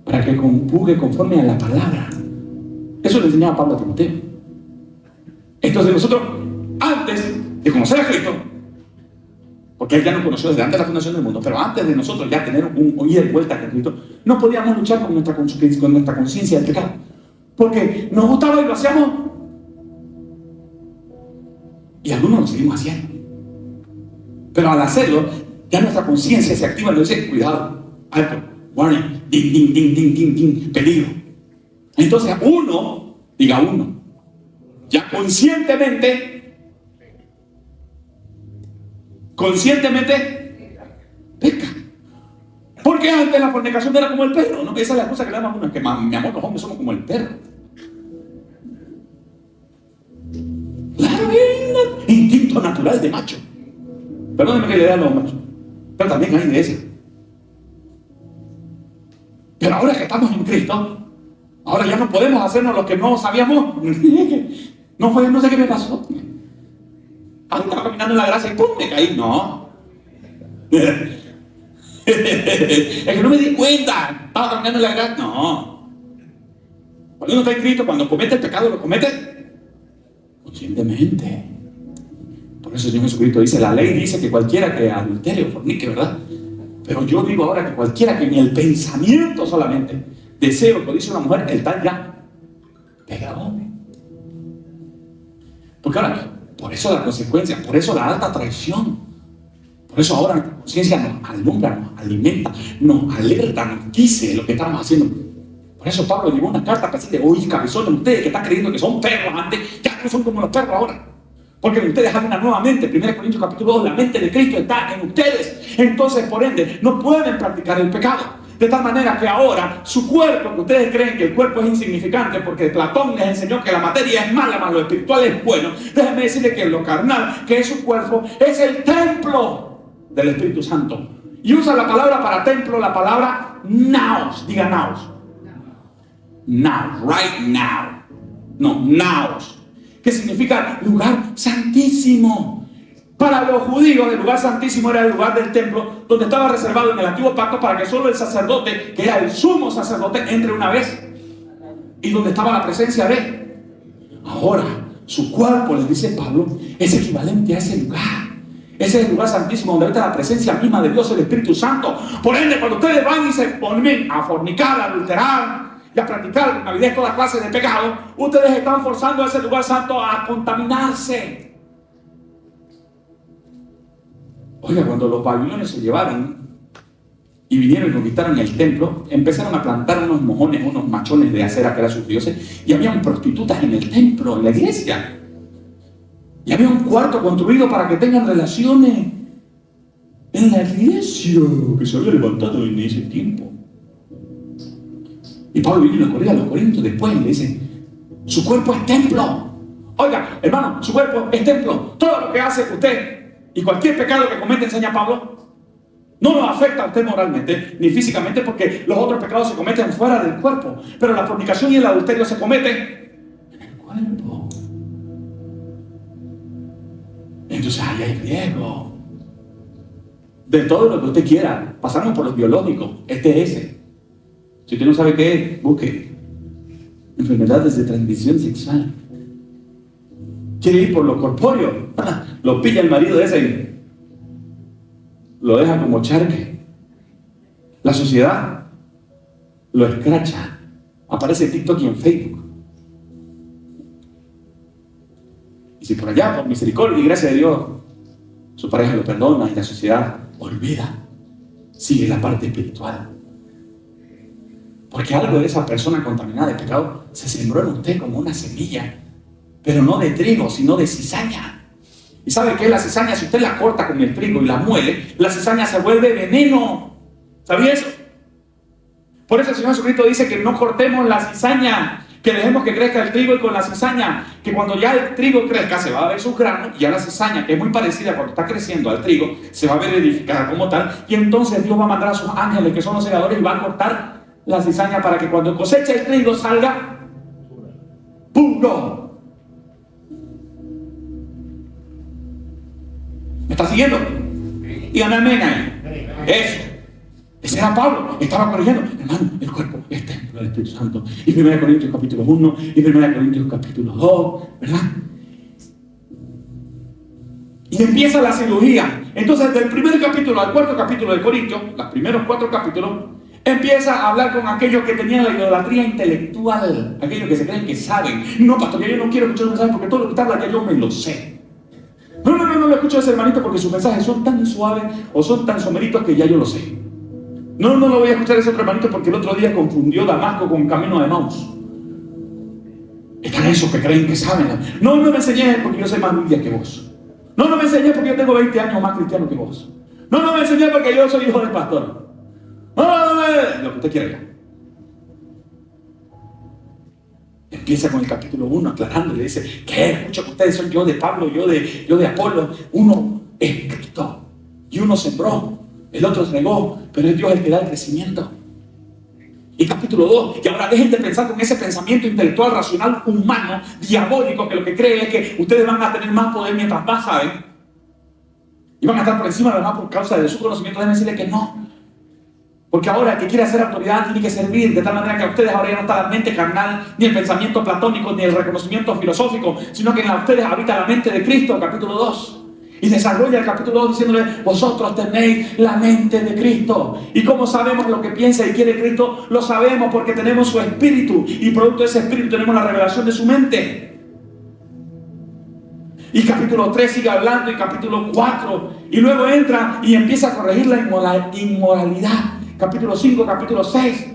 para que juzgue conforme a la palabra. Eso le enseñaba Pablo a Timoteo. Entonces nosotros, antes de conocer a Cristo, porque él ya nos conoció desde antes de la fundación del mundo, pero antes de nosotros ya tener un ida y vuelta con Cristo, no podíamos luchar con nuestra conciencia del pecado, porque nos gustaba y lo hacíamos, y algunos lo seguimos haciendo. Pero al hacerlo, ya nuestra conciencia se activa y nos dice, cuidado, alto, warning, ding, ding, ding, ding, ding, ding, peligro. Entonces uno, ya conscientemente peca. Porque antes la fornicación era como el perro, ¿no? Esa es la cosa que le damos a uno, es que mi amor, los hombres somos como el perro. Claro, es un instinto natural de macho. Perdónenme que le dé a los machos, pero también hay de ese. Pero ahora que estamos en Cristo, ahora ya no podemos hacernos lo que no sabíamos. No sé qué me pasó. Estaba caminando en la gracia y ¡pum! Me caí. No. Es que no me di cuenta. Estaba caminando en la gracia. No. Cuando uno está en Cristo, cuando comete el pecado, lo comete conscientemente. Por eso el Señor Jesucristo dice, la ley dice que cualquiera que adultere o fornique, ¿verdad? Pero yo digo ahora que cualquiera que en el pensamiento solamente desee o codicie una mujer, el tal ya pecador. Porque ahora, por eso la consecuencia, por eso la alta traición, por eso ahora nuestra conciencia nos alumbra, nos alimenta, nos alerta, nos dice lo que estamos haciendo. Por eso Pablo llevó una carta para decirle, oye, cabezones, ustedes que están creyendo que son perros antes, ya no son como los perros ahora. Porque en ustedes hay una nueva mente. 1 Corintios capítulo 2, la mente de Cristo está en ustedes. Entonces, por ende, no pueden practicar el pecado. De tal manera que ahora su cuerpo, que ustedes creen que el cuerpo es insignificante porque Platón les enseñó que la materia es mala, mas lo espiritual es bueno. Déjenme decirles que lo carnal, que es su cuerpo, es el templo del Espíritu Santo. Y usa la palabra para templo, la palabra naos. Diga naos. Now, right now. No, naos. Que significa lugar santísimo. Para los judíos, el lugar santísimo era el lugar del templo donde estaba reservado en el antiguo pacto para que solo el sacerdote, que era el sumo sacerdote, entre una vez, y donde estaba la presencia de él. Ahora, su cuerpo, les dice Pablo, es equivalente a ese lugar. Ese es el lugar santísimo donde está la presencia misma de Dios, el Espíritu Santo. Por ende, cuando ustedes van y se ponen a fornicar, a adulterar y a practicar con avidez toda clase de pecado, ustedes están forzando a ese lugar santo a contaminarse. Oiga, cuando los babilonios se llevaron y vinieron y conquistaron el templo, empezaron a plantar unos mojones, unos machones de acera que eran sus dioses, y habían prostitutas en el templo, en la iglesia. Y había un cuarto construido para que tengan relaciones en la iglesia que se había levantado en ese tiempo. Y Pablo vino y le corría a los corintios después y le dice: su cuerpo es templo. Oiga, hermano, su cuerpo es templo. Todo lo que hace usted y cualquier pecado que comete, enseña Pablo, no lo afecta a usted moralmente ni físicamente, porque los otros pecados se cometen fuera del cuerpo, pero la fornicación y el adulterio se cometen en el cuerpo. Entonces ahí hay riesgo de todo lo que usted quiera. Pasamos por los biológicos, este es ese. Si usted no sabe qué es, busque enfermedades de transmisión sexual. Quiere ir por lo corpóreo, lo pilla el marido de ese y lo deja como charque. La sociedad lo escracha. Aparece en TikTok y en Facebook. Y si por allá, por misericordia y gracia de Dios, su pareja lo perdona y la sociedad olvida, sigue la parte espiritual. Porque algo de esa persona contaminada de pecado se sembró en usted como una semilla, pero no de trigo, sino de cizaña. ¿Y sabe qué? La cizaña, si usted la corta con el trigo y la muele, la cizaña se vuelve veneno. ¿Sabía eso? Por eso el Señor Jesucristo dice que no cortemos la cizaña, que dejemos que crezca el trigo, y con la cizaña, que cuando ya el trigo crezca se va a ver sus granos, y ya la cizaña, que es muy parecida cuando está creciendo al trigo, se va a ver edificada como tal, y entonces Dios va a mandar a sus ángeles, que son los segadores, y van a cortar la cizaña para que cuando coseche el trigo salga puro. ¿Me está siguiendo? Dígame amén ahí. Eso. Ese era Pablo, estaba corrigiendo. Hermano, el cuerpo es templo del Espíritu Santo. Y 1 Corintios capítulo 1, y 1 Corintios capítulo 2, ¿verdad? Y empieza la cirugía. Entonces, del primer capítulo al cuarto capítulo de Corintios, los primeros 4 capítulos, empieza a hablar con aquellos que tenían la idolatría intelectual, aquellos que se creen que saben. No, pastor, yo no quiero escuchar un mensaje porque todo lo que está hablando ya yo me lo sé. No lo escucho a ese hermanito porque sus mensajes son tan suaves o son tan someritos que ya yo lo sé. No lo voy a escuchar a ese otro hermanito porque el otro día confundió Damasco con Camino de Maús. Están esos que creen que saben. No me enseñes porque yo soy más Biblia que vos. No me enseñes porque yo tengo 20 años más cristiano que vos. No me enseñes porque yo soy hijo del pastor. Lo que usted quiera. Empieza con el capítulo 1 aclarando, le dice: ¿qué? Escucha que ustedes son yo de Pablo, yo de Apolo. Uno es Cristo y uno sembró, el otro regó, pero es Dios el que da el crecimiento. Y capítulo 2, y ahora dejen de pensar con ese pensamiento intelectual, racional, humano, diabólico, que lo que cree es que ustedes van a tener más poder mientras más saben y van a estar por encima de los demás por causa de su conocimiento. Déjenme decirles que no. Porque ahora el que quiere hacer autoridad tiene que servir, de tal manera que a ustedes ahora ya no está la mente carnal, ni el pensamiento platónico, ni el reconocimiento filosófico, sino que en ustedes habita la mente de Cristo, capítulo 2. Y desarrolla el capítulo 2 diciéndole: vosotros tenéis la mente de Cristo. ¿Y cómo sabemos lo que piensa y quiere Cristo? Lo sabemos porque tenemos su espíritu, y producto de ese espíritu tenemos la revelación de su mente. Y capítulo 3 sigue hablando, y capítulo 4, y luego entra y empieza a corregir la inmoralidad. Capítulo 5, capítulo 6,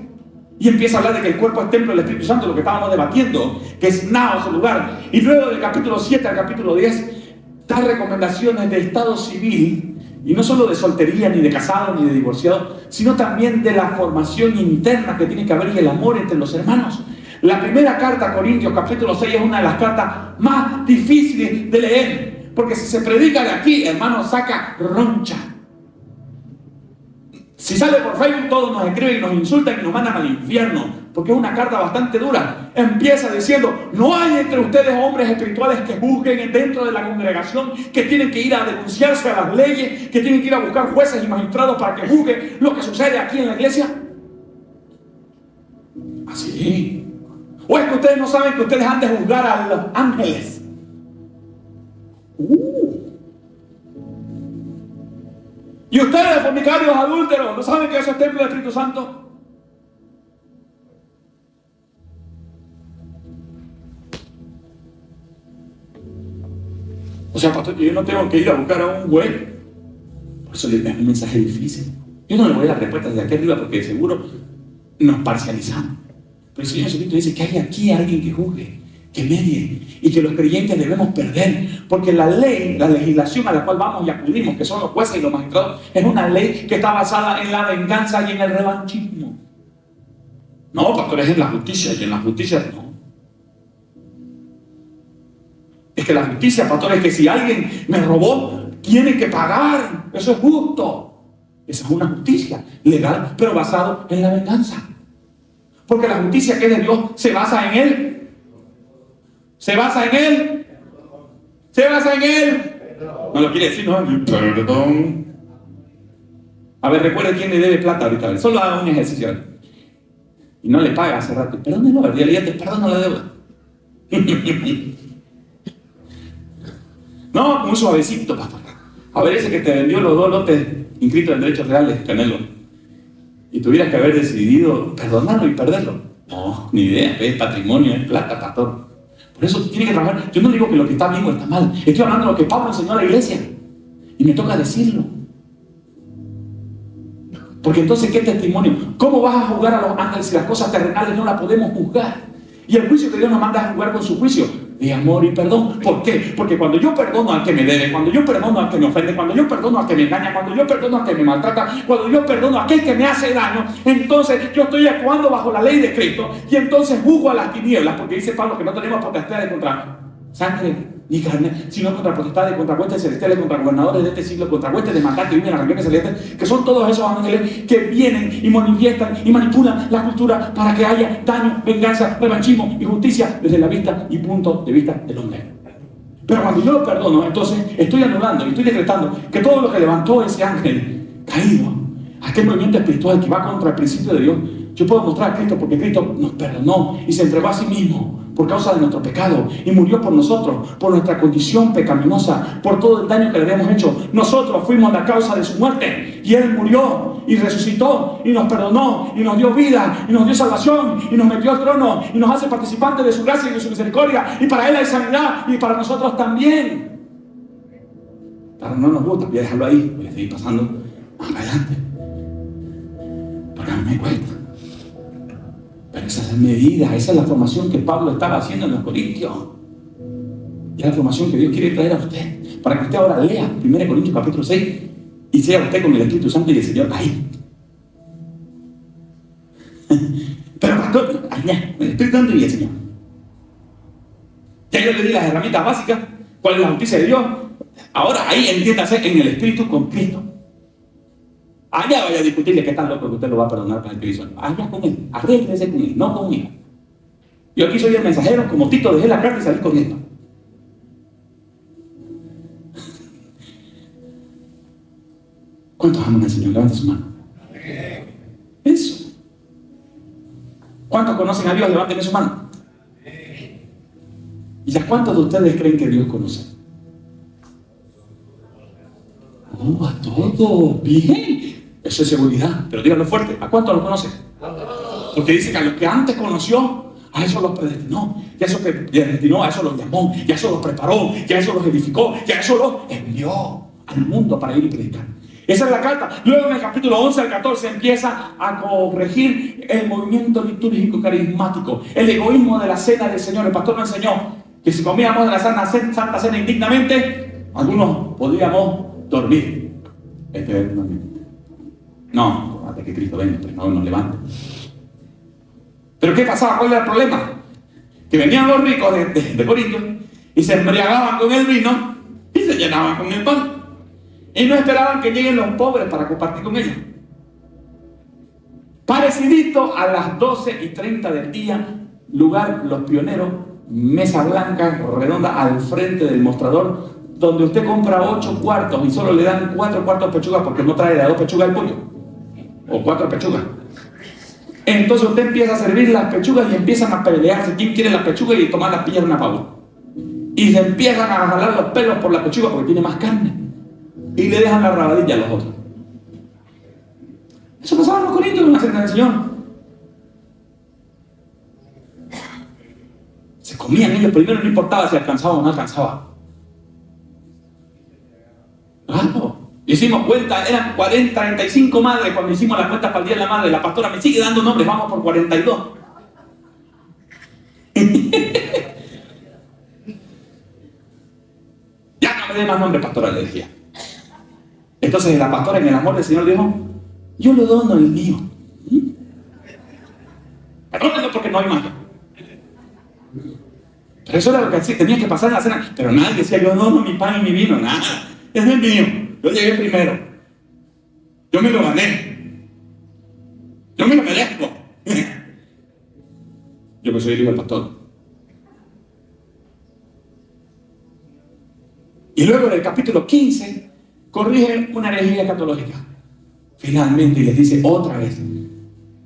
y empieza a hablar de que el cuerpo es templo del Espíritu Santo, lo que estábamos debatiendo, que es naos el lugar. Y luego del capítulo 7 al capítulo 10 da recomendaciones de estado civil, y no solo de soltería, ni de casado, ni de divorciado, sino también de la formación interna que tiene que haber y el amor entre los hermanos. La primera carta a Corintios, capítulo 6, es una de las cartas más difíciles de leer, porque si se predica de aquí, hermano, saca roncha. Si sale por Facebook, todos nos escriben y nos insultan y nos mandan al infierno, porque es una carta bastante dura. Empieza diciendo: no hay entre ustedes hombres espirituales que juzguen dentro de la congregación, que tienen que ir a denunciarse a las leyes, que tienen que ir a buscar jueces y magistrados para que juzguen lo que sucede aquí en la iglesia. Así. ¿O es que ustedes no saben que ustedes han de juzgar a los ángeles? Y ustedes, fornicarios, adúlteros, ¿no saben que eso es templo del Espíritu Santo? O sea, pastor, yo no tengo que ir a buscar a un juez. Por eso les doy un mensaje difícil. Yo no le voy a dar respuestas desde aquí arriba porque de seguro nos parcializamos. Pero el Señor Jesucristo dice que hay aquí alguien que juzgue, que medie, y que los creyentes debemos perder, porque la ley, la legislación a la cual vamos y acudimos, que son los jueces y los magistrados, es una ley que está basada en la venganza y en el revanchismo. No, pastores, es en la justicia, y en la justicia no. Es que la justicia, pastor, es que si alguien me robó, tiene que pagar. Eso es justo. Esa es una justicia legal, pero basado en la venganza. Porque la justicia que es de Dios se basa en Él. Se basa en Él. Se basa en Él. No lo quiere decir, no. Perdón. A ver, recuerde quién le debe plata ahorita. A ver, solo haga un ejercicio. Y no le paga hace rato. Perdónelo, a ver, ya te perdono la deuda. No, como un suavecito, pastor. A ver, ese que te vendió los 2 lotes inscritos en derechos reales, Canelo. Y tuvieras que haber decidido perdonarlo y perderlo. No, ni idea, es patrimonio, es plata, pastor. Por eso tiene que trabajar. Yo no digo que lo que está bien o está mal. Estoy hablando de lo que Pablo enseñó a la iglesia. Y me toca decirlo. Porque entonces, ¿qué testimonio? ¿Cómo vas a juzgar a los ángeles si las cosas terrenales no las podemos juzgar? Y el juicio que Dios nos manda a jugar con su juicio de amor y perdón. ¿Por qué? Porque cuando yo perdono al que me debe, cuando yo perdono al que me ofende, cuando yo perdono al que me engaña, cuando yo perdono al que me maltrata, cuando yo perdono a aquel que me hace daño, entonces yo estoy actuando bajo la ley de Cristo y entonces juzgo a las tinieblas, porque dice Pablo que no tenemos potestades contra sangre ni carne, sino contra potestades, contra huestes celestiales, contra gobernadores de este siglo, contra huestes de maldad que viven en las regiones celestes, que son todos esos ángeles que vienen y manifiestan y manipulan la cultura para que haya daño, venganza, revanchismo y justicia desde la vista y punto de vista del hombre. Pero cuando yo lo perdono, entonces estoy anulando y estoy decretando que todo lo que levantó ese ángel caído, aquel movimiento espiritual que va contra el principio de Dios, yo puedo mostrar a Cristo porque Cristo nos perdonó y se entregó a sí mismo por causa de nuestro pecado y murió por nosotros, por nuestra condición pecaminosa, por todo el daño que le habíamos hecho. Nosotros fuimos la causa de su muerte y Él murió y resucitó y nos perdonó y nos dio vida y nos dio salvación y nos metió al trono y nos hace participantes de su gracia y de su misericordia, y para Él hay sanidad y para nosotros también. Claro, no nos gusta, voy a dejarlo ahí, voy a seguir pasando más adelante porque a mí me cuesta. Pero esa es medida, esa es la formación que Pablo estaba haciendo en los Corintios. Y es la formación que Dios quiere traer a usted, para que usted ahora lea 1 Corintios capítulo 6 y sea usted con el Espíritu Santo y el Señor ahí. Pero pastor, allá, el Espíritu Santo y el Señor. Ya yo le di las herramientas básicas, cuál es la justicia de Dios. Ahora ahí entiéndase en el Espíritu con Cristo. Allá vaya a discutirle que tan loco que usted lo va a perdonar para el que hizo. Allá con él, arréglese con él, no conmigo. Yo aquí soy el mensajero, como Tito dejé la carta y salí corriendo. ¿Cuántos aman al Señor? Levante su mano. Eso. ¿Cuántos conocen a Dios? Levanten su mano. ¿Y a cuántos de ustedes creen que Dios conoce? Oh, a todos. Bien. Eso es seguridad. Pero díganlo fuerte. ¿A cuántos los conoce? Porque dice que a los que antes conoció, a eso los predestinó. Y a eso que predestinó, a eso los llamó. Y a eso los preparó. Y a eso los edificó. Y a eso los envió al mundo para ir y predicar. Esa es la carta. Luego en el capítulo 11 al 14 empieza a corregir el movimiento litúrgico carismático, el egoísmo de la cena del Señor. El pastor nos enseñó que si comíamos de la Santa Cena indignamente, algunos podríamos dormir eternamente. No, hasta que Cristo venga, pues no nos levante. Pero ¿qué pasaba? ¿Cuál era el problema? Que venían los ricos de Corinto y se embriagaban con el vino y se llenaban con el pan. Y no esperaban que lleguen los pobres para compartir con ellos. Parecidito a las 12:30 del día, lugar Los Pioneros, mesa blanca, redonda, al frente del mostrador, donde usted compra 8 cuartos y solo le dan 4 cuartos de pechuga porque no trae de a 2 pechugas el pollo. O 4 pechugas. Entonces usted empieza a servir las pechugas y empiezan a pelearse quién quiere las pechugas y tomar las pillas de una pavo. Y se empiezan a jalar los pelos por la pechuga porque tiene más carne. Y le dejan la rabadilla a los otros. Eso pasaba en los Corintios con la cena del Señor. Se comían ellos primero, no importaba si alcanzaba o no alcanzaba. Claro. Hicimos cuenta, eran 35 madres cuando hicimos la cuenta para el Día de la Madre. La pastora me sigue dando nombres, vamos por 42. Ya no me dé más nombres, pastora, le decía. Entonces la pastora, en el amor del Señor, dijo: yo lo dono el mío. Perdónenlo porque no hay más. Pero eso era lo que tenía que pasar en la cena. Pero nadie decía: yo dono mi pan y mi vino. Nada, es el mío. Yo llegué primero. Yo me lo gané. Yo me lo merezco. Yo que soy el hijo del pastor. Y luego en el capítulo 15 corrige una herejía catológica. Finalmente, y les dice otra vez: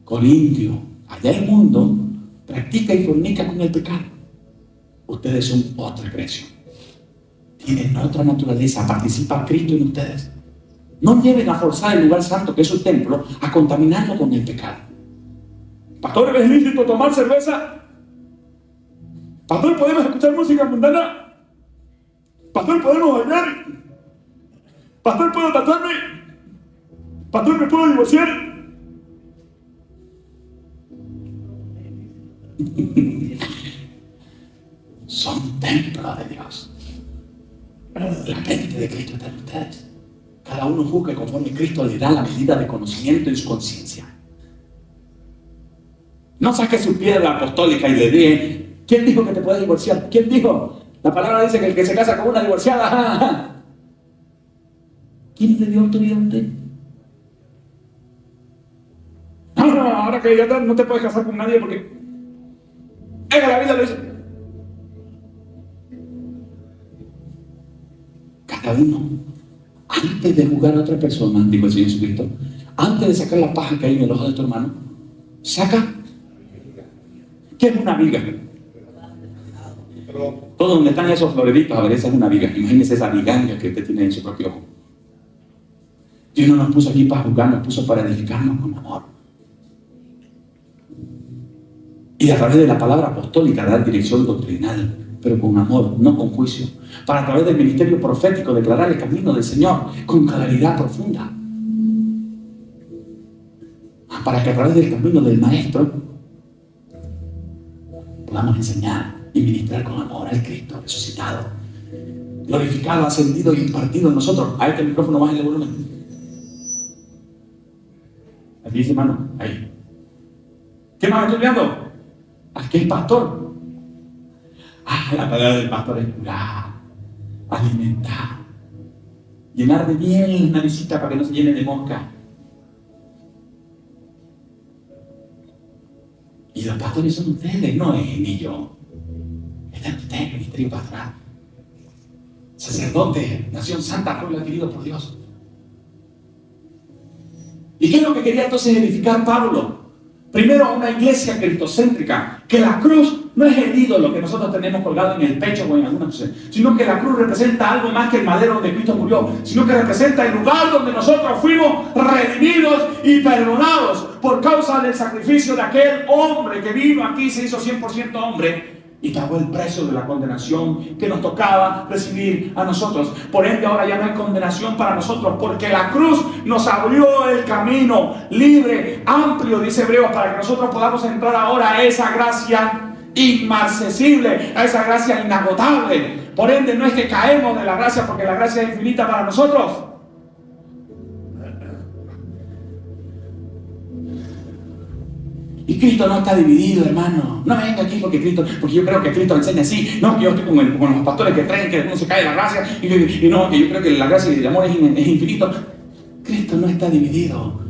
Corintio, allá el mundo practica y fornica con el pecado. Ustedes son otra creación. Tienen otra naturaleza. Participa Cristo en ustedes. No lleven a forzar el lugar santo, que es su templo, a contaminarlo con el pecado. Pastor, ¿es lícito tomar cerveza? Pastor, ¿podemos escuchar música mundana? Pastor, ¿podemos bailar? Pastor, ¿puedo tatuarme? Pastor, ¿me puedo divorciar? Son templos de Dios. La mente de Cristo está en ustedes. Cada uno juzgue conforme Cristo le da la medida de conocimiento en su conciencia. No saque su piedra apostólica y le diga: ¿quién dijo que te puedes divorciar? ¿Quién dijo? La palabra dice que el que se casa con una divorciada. ¿Quién le dio autoridad a usted? No, ahora que ya no te puedes casar con nadie porque la vida lo dice. Cada uno, antes de juzgar a otra persona, dijo el Señor Jesucristo, antes de sacar la paja que hay en el ojo de tu hermano, saca. ¿Qué es una viga? Todo donde están esos floreritos, a ver, esa es una viga. Imagínese esa viganga que usted tiene en su propio ojo. Dios no nos puso aquí para juzgar, nos puso para edificarnos con amor. Y a través de la palabra apostólica dar dirección doctrinal, pero con amor, no con juicio. Para a través del ministerio profético declarar el camino del Señor con claridad profunda. Para que a través del camino del Maestro podamos enseñar y ministrar con amor al Cristo resucitado, glorificado, ascendido y impartido en nosotros. A este micrófono, bájale el volumen. Aquí dice, hermano, ahí. ¿Qué más estoy viendo? Aquí es pastor. La palabra del pastor es curar, alimentar, llenar de miel una visita para que no se llene de mosca. Y los pastores son ustedes, no es ni yo. Está en usted, ministerio pastoral. Sacerdote, nación santa, pueblo adquirido por Dios. ¿Y qué es lo que quería entonces edificar Pablo? Primero, una iglesia cristocéntrica, que la cruz no es el ídolo que nosotros tenemos colgado en el pecho o en alguna cosa, sino que la cruz representa algo más que el madero donde Cristo murió, sino que representa el lugar donde nosotros fuimos redimidos y perdonados por causa del sacrificio de aquel hombre que vino aquí, se hizo 100% hombre y pagó el precio de la condenación que nos tocaba recibir a nosotros. Por ende, ahora ya no hay condenación para nosotros, porque la cruz nos abrió el camino libre, amplio, dice Hebreos, para que nosotros podamos entrar ahora a esa gracia inmarcesible, a esa gracia inagotable. Por ende, no es que caemos de la gracia, porque la gracia es infinita para nosotros. Y Cristo no está dividido, hermano. No venga aquí porque yo creo que Cristo enseña así. No, que yo estoy con los pastores que creen que uno se cae de la gracia. Y no, que yo creo que la gracia y el amor es infinito. Cristo no está dividido.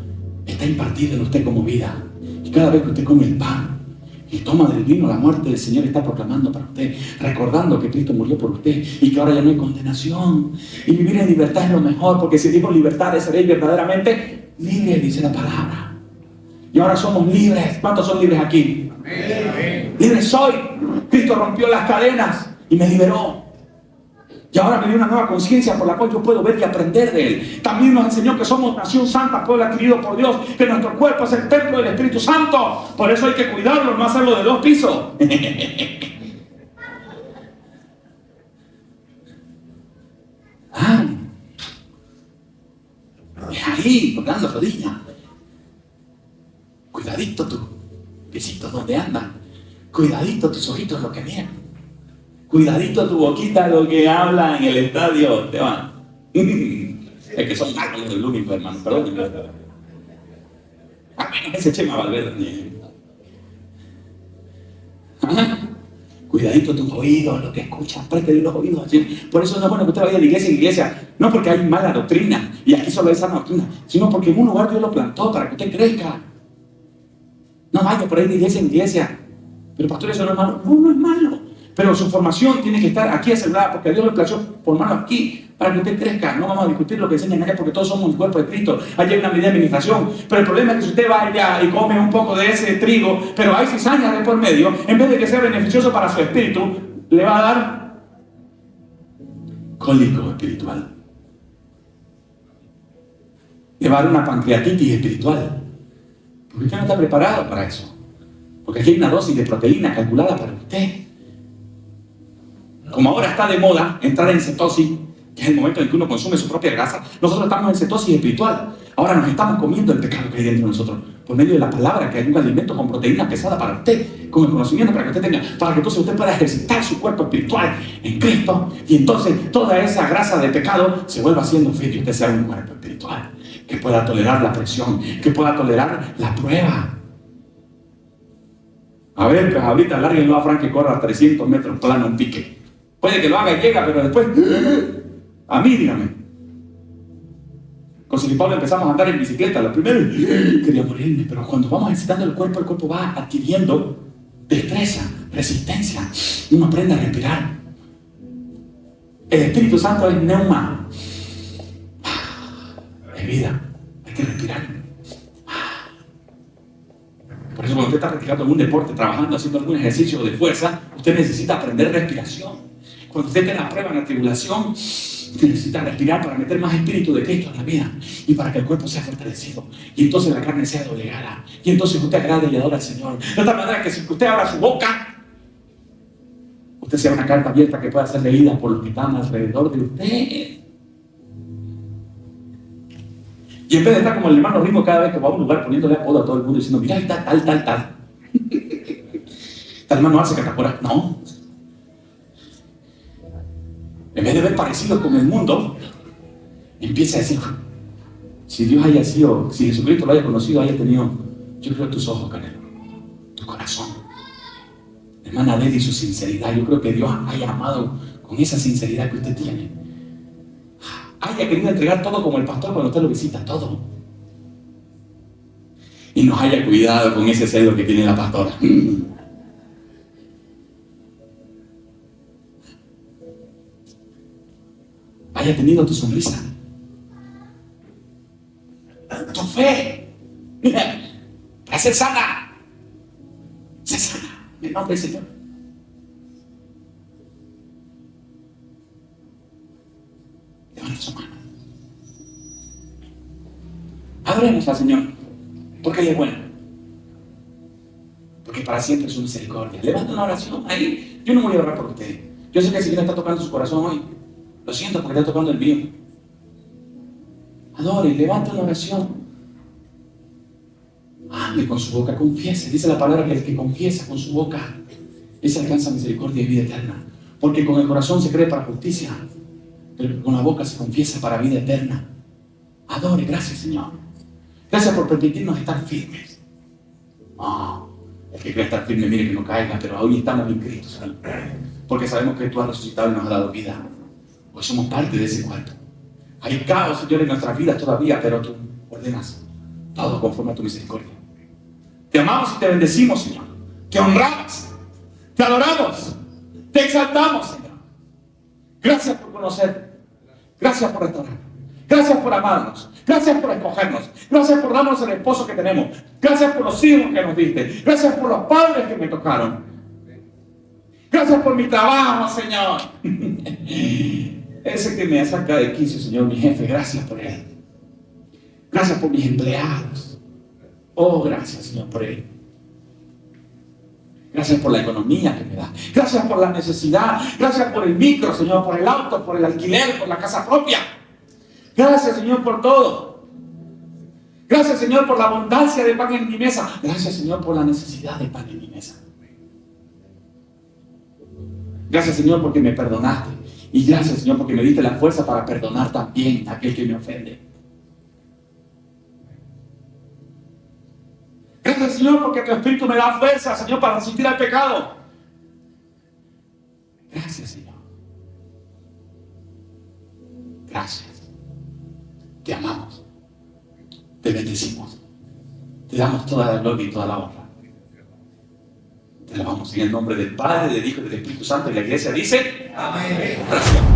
Está impartido en usted como vida. Y cada vez que usted come el pan y toma del vino, la muerte del Señor está proclamando para usted, recordando que Cristo murió por usted y que ahora ya no hay condenación. Y vivir en libertad es lo mejor, porque si digo libertad, seréis verdaderamente libres, dice la palabra. Y ahora somos libres. ¿Cuántos son libres aquí? Amén. Libre soy. Cristo rompió las cadenas y me liberó. Y ahora me dio una nueva conciencia por la cual yo puedo ver y aprender de Él. También nos enseñó que somos nación santa, pueblo adquirido por Dios, que nuestro cuerpo es el templo del Espíritu Santo. Por eso hay que cuidarlo, no hacerlo de 2 pisos. ahí, doblando rodillas. Cuidadito tus piecitos donde andan. Cuidadito tus ojitos lo que miran. Cuidadito tu boquita lo que habla en el estadio, Esteban. Es que son malos los del único, hermano, perdónenme. A menos ese Chema Valverde. Cuidadito tus oídos, lo que escuchas, préstale los oídos así. Por eso no es bueno que usted vaya de iglesia en iglesia. No porque hay mala doctrina, y aquí solo hay sana doctrina, sino porque en un lugar Dios lo plantó para que usted crezca. No vaya por ahí de iglesia en iglesia. Pero pastor, eso no es malo. No, no es malo. Pero su formación tiene que estar aquí asegurada, porque a Dios le plació formarlo aquí para que usted crezca. No vamos a discutir lo que enseñan allá, porque todos somos el cuerpo de Cristo. Allá hay una medida de administración. Pero el problema es que si usted va allá y come un poco de ese trigo, pero hay cizañas de por medio, en vez de que sea beneficioso para su espíritu, le va a dar cólico espiritual. Le va a dar una pancreatitis espiritual. Porque usted no está preparado para eso. Porque aquí hay una dosis de proteína calculada para usted. Como ahora está de moda entrar en cetosis, que es el momento en que uno consume su propia grasa, nosotros estamos en cetosis espiritual. Ahora nos estamos comiendo el pecado que hay dentro de nosotros, por medio de la palabra, que hay un alimento con proteína pesada para usted, con el conocimiento para que usted tenga, para que entonces usted pueda ejercitar su cuerpo espiritual en Cristo, y entonces toda esa grasa de pecado se vuelva haciendo fit y usted sea un cuerpo espiritual, que pueda tolerar la presión, que pueda tolerar la prueba. A ver, pues ahorita lárguenlo a Frank que corra 300 metros plano en pique. Puede que lo haga y llega, pero después, a mí, dígame. Con San Pablo empezamos a andar en bicicleta. La primera quería morirme, pero cuando vamos ejercitando el cuerpo va adquiriendo destreza, resistencia. Y uno aprende a respirar. El Espíritu Santo es neuma. Es vida. Hay que respirar. Por eso cuando usted está practicando algún deporte, trabajando, haciendo algún ejercicio de fuerza, usted necesita aprender respiración. Cuando usted tenga la prueba en la tribulación, usted necesita respirar para meter más espíritu de Cristo en la vida y para que el cuerpo sea fortalecido y entonces la carne sea doblegada y entonces usted agrade y adora al Señor. De tal manera que si usted abra su boca, usted sea una carta abierta que pueda ser leída por los que están alrededor de usted. Y en vez de estar como el hermano Ringo cada vez que va a un lugar poniéndole apodo a todo el mundo diciendo, mira, ahí está tal. Tal hermano hace catapora. No. En vez de ver parecido con el mundo, empieza a decir, si Dios haya sido, si Jesucristo lo haya conocido, haya tenido, yo creo tus ojos, Canelo, tu corazón. Hermana Lady, su sinceridad, yo creo que Dios haya amado con esa sinceridad que usted tiene. Haya querido entregar todo como el pastor cuando usted lo visita, todo. Y nos haya cuidado con ese celo que tiene la pastora. Haya tenido tu sonrisa, tu fe, para ser sana, en nombre del Señor. Levanta su mano. Adoremos al Señor, porque Él es bueno, porque para siempre es su misericordia. Levanta una oración ahí. Yo no voy a orar por usted. Yo sé que el Señor está tocando su corazón hoy. Lo siento porque está tocando el mío. Adore, levanta una oración. Hable con su boca, confiese. Dice la palabra que el que confiesa con su boca, ese alcanza misericordia y vida eterna. Porque con el corazón se cree para justicia, pero con la boca se confiesa para vida eterna. Adore, gracias Señor. Gracias por permitirnos estar firmes. El que quiere estar firme, mire que no caiga, pero hoy estamos en Cristo, Señor. Porque sabemos que tú has resucitado y nos has dado vida. Hoy somos parte de ese cuerpo. Hay caos, Señor, en nuestras vidas todavía, pero tú ordenas todo conforme a tu misericordia. Te amamos y te bendecimos, Señor. Te honramos, te adoramos, te exaltamos, Señor. Gracias por conocer, gracias por restaurar, gracias por amarnos, gracias por escogernos, gracias por darnos el esposo que tenemos, gracias por los hijos que nos diste, gracias por los padres que me tocaron, gracias por mi trabajo, Señor. Ese que me saca de quicio, Señor, mi jefe, gracias por él. Gracias por mis empleados. Oh, gracias, Señor, por él. Gracias por la economía que me da. Gracias por la necesidad. Gracias por el micro, Señor, por el auto, por el alquiler, por la casa propia. Gracias, Señor, por todo. Gracias, Señor, por la abundancia de pan en mi mesa. Gracias, Señor, por la necesidad de pan en mi mesa. Gracias, Señor, porque me perdonaste. Y gracias, Señor, porque me diste la fuerza para perdonar también a aquel que me ofende. Gracias, Señor, porque tu Espíritu me da fuerza, Señor, para resistir al pecado. Gracias, Señor. Gracias. Te amamos. Te bendecimos. Te damos toda la gloria y toda la honra. Te alabamos en el nombre del Padre, del Hijo y del Espíritu Santo. Y la iglesia dice: amén. Gracias.